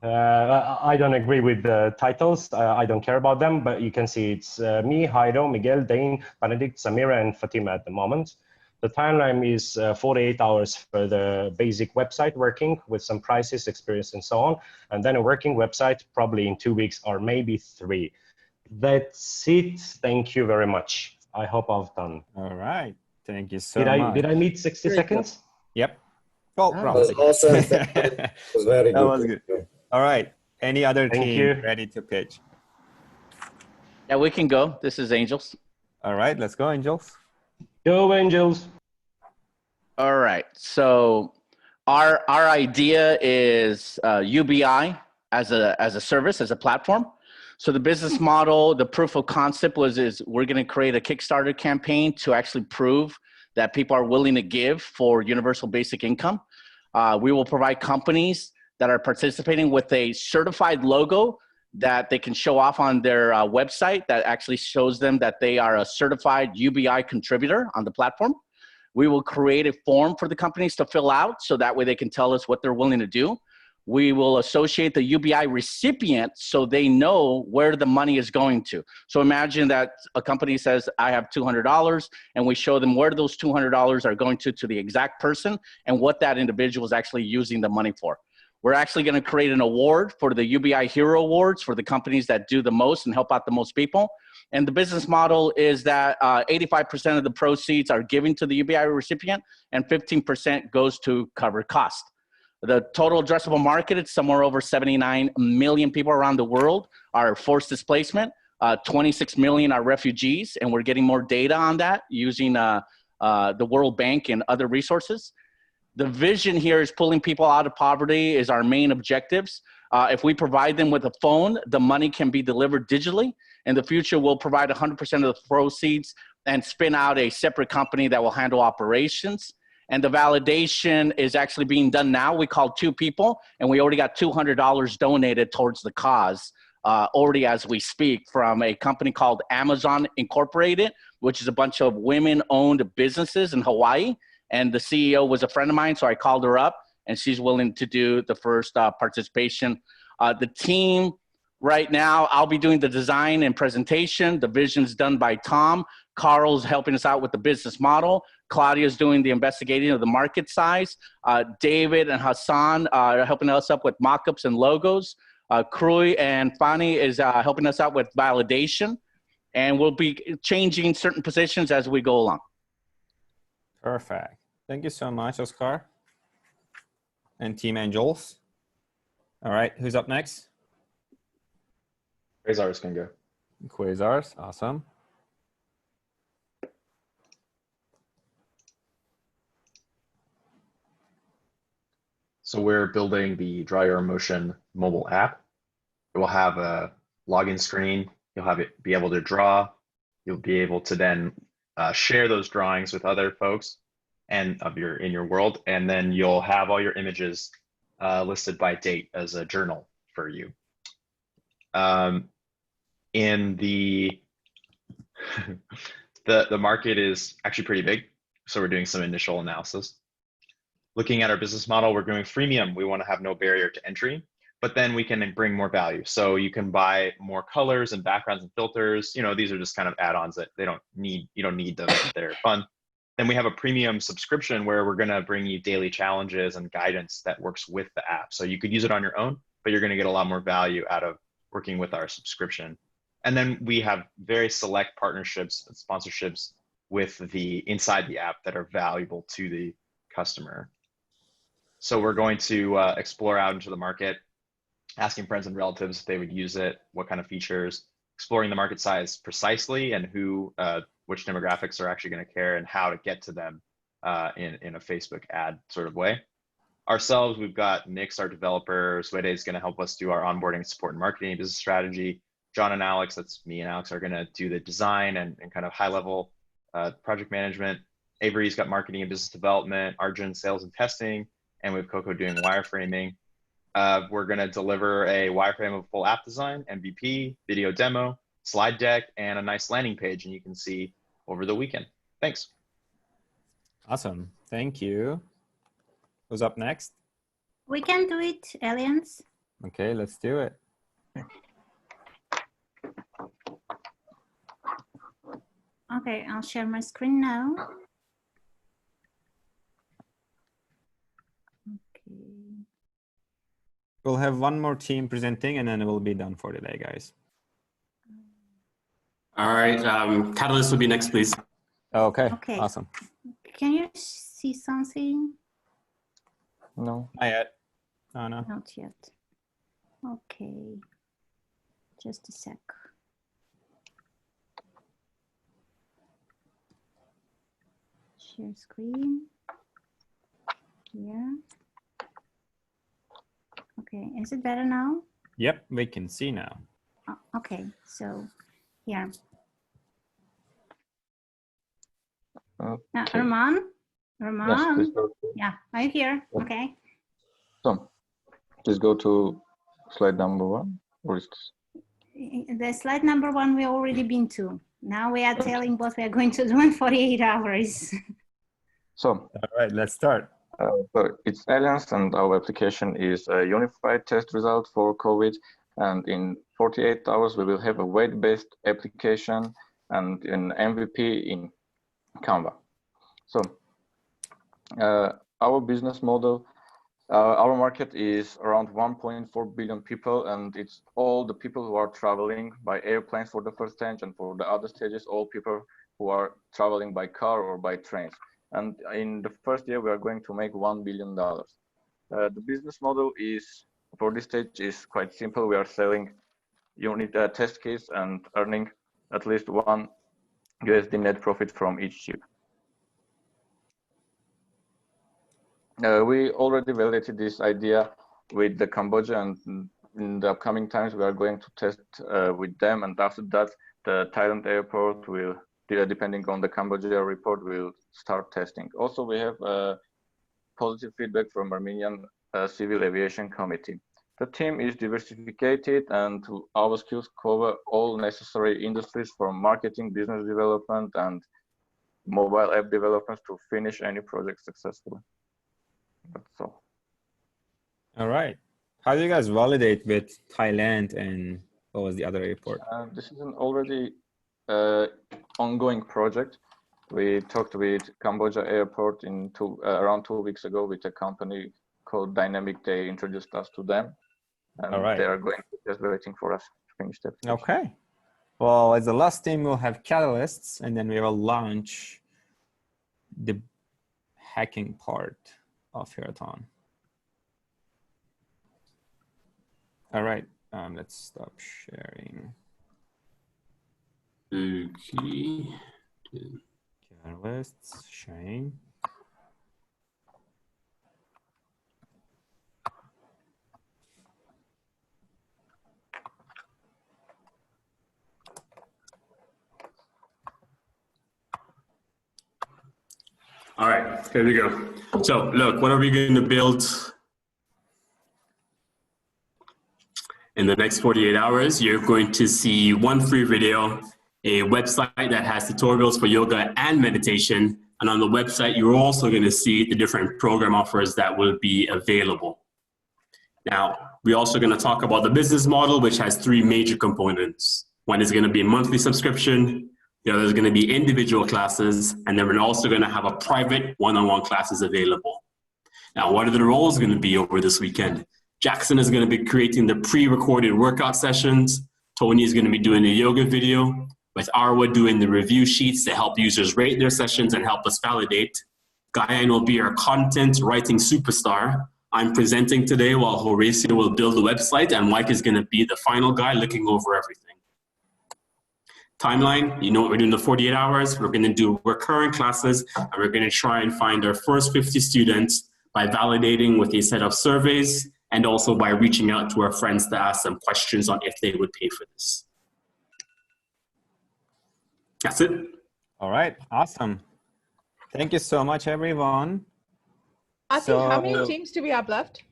I don't agree with the titles. I don't care about them, but you can see it's me, Jairo, Miguel, Dane, Benedict, Samira, and Fatima at the moment. The timeline is 48 hours for the basic website working with some prices, experience, and so on. And then a working website probably in 2 weeks or maybe 3. That's it. Thank you very much. I hope I've done. All right. Thank you so much. Did I meet 60 seconds? Yep. Oh, that was awesome. That was very good. That was good. All right. Any other Thank team you. ready to pitch? Yeah, we can go. This is Angels. All right, let's go, Angels. Go, Angels. All right. So our idea is UBI as a service, as a platform. So the business model, the proof of concept is we're going to create a Kickstarter campaign to actually prove that people are willing to give for universal basic income. We will provide companies that are participating with a certified logo that they can show off on their website that actually shows them that they are a certified UBI contributor on the platform. We will create a form for the companies to fill out so that way they can tell us what they're willing to do. We will associate the UBI recipient so they know where the money is going to. So imagine that a company says, I have $200, and we show them where those $200 are going to the exact person and what that individual is actually using the money for. We're actually going to create an award for the UBI Hero Awards for the companies that do the most and help out the most people. And the business model is that 85% of the proceeds are given to the UBI recipient and 15% goes to cover cost. The total addressable market is somewhere over 79 million people around the world are forced displacement. 26 million are refugees, and we're getting more data on that using the World Bank and other resources. The vision here is pulling people out of poverty is our main objectives. If we provide them with a phone, the money can be delivered digitally. In the future, we'll provide 100% of the proceeds and spin out a separate company that will handle operations. And the validation is actually being done now. We called 2 people, and we already got $200 donated towards the cause already as we speak from a company called Amazon Incorporated, which is a bunch of women-owned businesses in Hawaii. And the CEO was a friend of mine, so I called her up, and she's willing to do the first participation. The team right now, I'll be doing the design and presentation. The vision's done by Tom. Carl's helping us out with the business model. Claudia's doing the investigating of the market size. David and Hassan are helping us up with mock-ups and logos. Krui and Fani is helping us out with validation. And we'll be changing certain positions as we go along. Perfect. Thank you so much, Oscar. And Team Angels. All right, who's up next? Quasars can go. Quasars, awesome. So we're building the Draw Your Emotion mobile app. It will have a login screen. You'll have it be able to draw. You'll be able to then share those drawings with other folks and in your world, and then you'll have all your images listed by date as a journal for you. In the the market is actually pretty big, so we're doing some initial analysis. Looking at our business model, we're going freemium. We want to have no barrier to entry, but then we can bring more value. So you can buy more colors and backgrounds and filters. You know, these are just kind of add-ons that you don't need them. They're fun. Then we have a premium subscription where we're going to bring you daily challenges and guidance that works with the app. So you could use it on your own, but you're going to get a lot more value out of working with our subscription. And then we have very select partnerships and sponsorships with inside the app that are valuable to the customer. So we're going to explore out into the market, asking friends and relatives if they would use it, what kind of features, exploring the market size precisely and which demographics are actually going to care and how to get to them in a Facebook ad sort of way. Ourselves, we've got Nix, our developer. Swede is going to help us do our onboarding, support, and marketing business strategy. John and Alex, that's me and Alex, are going to do the design and kind of high-level project management. Avery's got marketing and business development. Arjun, sales and testing. And we have Coco doing wireframing. We're going to deliver a wireframe of full app design, MVP, video demo, slide deck, and a nice landing page. And you can see over the weekend. Thanks. Awesome. Thank you. Who's up next? We can do it, aliens. Okay, let's do it. Okay, I'll share my screen now. Okay. We'll have one more team presenting and then it will be done for the day, guys. All right, Catalyst will be next, please. Okay, Okay. Awesome. Can you see something? No. Not yet. Oh, no. Not yet. Okay. Just a sec. Share screen. Here. Okay, is it better now? Yep, we can see now. Oh, okay, so here. Roman? Roman? Yes, yeah, I'm here. Okay. So, please go to slide number 1. Or is this? The slide number 1 we already been to. Now we are telling what we are going to do in 48 hours. So, all right, let's start. So it's aliens, and our application is a unified test result for COVID. And in 48 hours, we will have a weight-based application and an MVP in Canva. So our business model Our market is around 1.4 billion people, and it's all the people who are traveling by airplanes for the first stage, and for the other stages, all people who are traveling by car or by trains. And in the first year, we are going to make $1 billion. The business model is, for this stage, is quite simple. We are selling unit test kits and earning at least $1 net profit from each chip. We already validated this idea with the Cambodia, and in the upcoming times we are going to test with them, and after that the Thailand airport will, depending on the Cambodia report, will start testing. Also, we have positive feedback from Armenian Civil Aviation Committee. The team is diversified, and our skills cover all necessary industries from marketing, business development, and mobile app development to finish any project successfully. That's all. All right. How do you guys validate with Thailand, and what was the other airport? This is an already ongoing project. We talked with Cambodia airport around 2 weeks ago with a company called Dynamic. They introduced us to them, and All right. they are going to just waiting for us to finish that. Okay. Well, as the last team, we'll have catalysts, and then we will launch the hacking part of Heraton. All right. Let's stop sharing. Okay. Catalysts, sharing. All right, here we go. So look, what are we going to build in the next 48 hours? You're going to see one free video, a website that has tutorials for yoga and meditation. And on the website, you're also going to see the different program offers that will be available. Now, we're also going to talk about the business model, which has 3 major components. One is going to be a monthly subscription. The other is going to be individual classes, and then we're also going to have a private one-on-one classes available. Now, what are the roles going to be over this weekend? Jackson is going to be creating the pre-recorded workout sessions. Tony is going to be doing a yoga video, with Arwa doing the review sheets to help users rate their sessions and help us validate. Guyan will be our content writing superstar. I'm presenting today while Horacio will build the website, and Mike is going to be the final guy looking over everything. Timeline, you know what we're doing in the 48 hours. We're going to do recurring classes, and we're going to try and find our first 50 students by validating with a set of surveys, and also by reaching out to our friends to ask them questions on if they would pay for this. That's it. All right, awesome. Thank you so much, everyone. I think how many teams do we have left?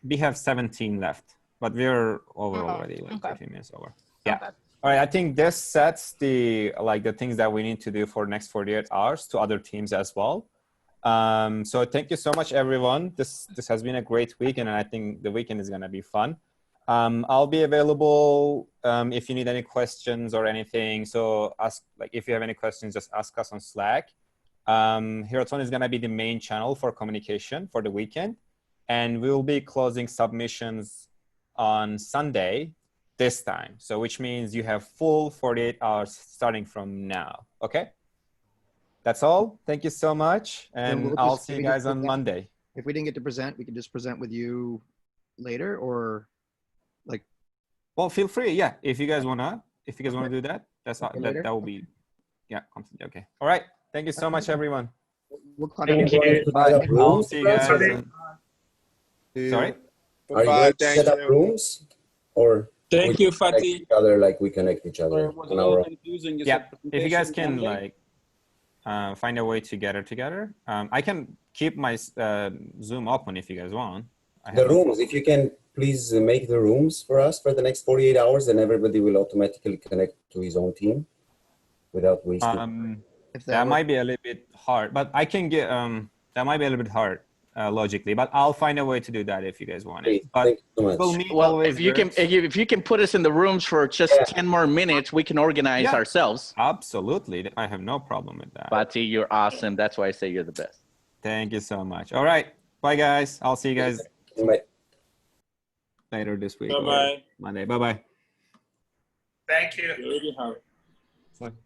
We have 17 left, but we're over already, like 15 minutes over. Yeah. Okay. All right, I think this sets the things that we need to do for next 48 hours to other teams as well. So thank you so much, everyone. This has been a great week, and I think the weekend is gonna be fun. I'll be available if you need any questions or anything. So if you have any questions, just ask us on Slack. Heraton is gonna be the main channel for communication for the weekend, and we'll be closing submissions on Sunday this time. So which means you have full 48 hours starting from now. Okay. That's all. Thank you so much. And I'll see you guys on Monday. If we didn't get to present, we can just present with you later, or like. Well, feel free. Yeah. If you guys wanna do that, that will be, yeah. Okay. All right. Thank you so much, everyone. Thank you. Bye. I'll see you guys. Sorry? Are you going to set up rooms, or? Thank you, Fatih. We connect each other. Yeah, if you guys can find a way to get it together. I can keep my Zoom open if you guys want. The rooms, if you can please make the rooms for us for the next 48 hours, and everybody will automatically connect to his own team without wasting. That might be a little bit hard, but I can get, that might be a little bit hard. Logically, but I'll find a way to do that if you guys want it. But well, if you can put us in the rooms for just 10 more minutes, we can organize ourselves. Absolutely, I have no problem with that. Fatih, you're awesome. That's why I say you're the best. Thank you so much. All right, bye guys. I'll see you guys Bye. Later this week. Bye-bye. Monday. Bye-bye. Thank you. You already have. Bye.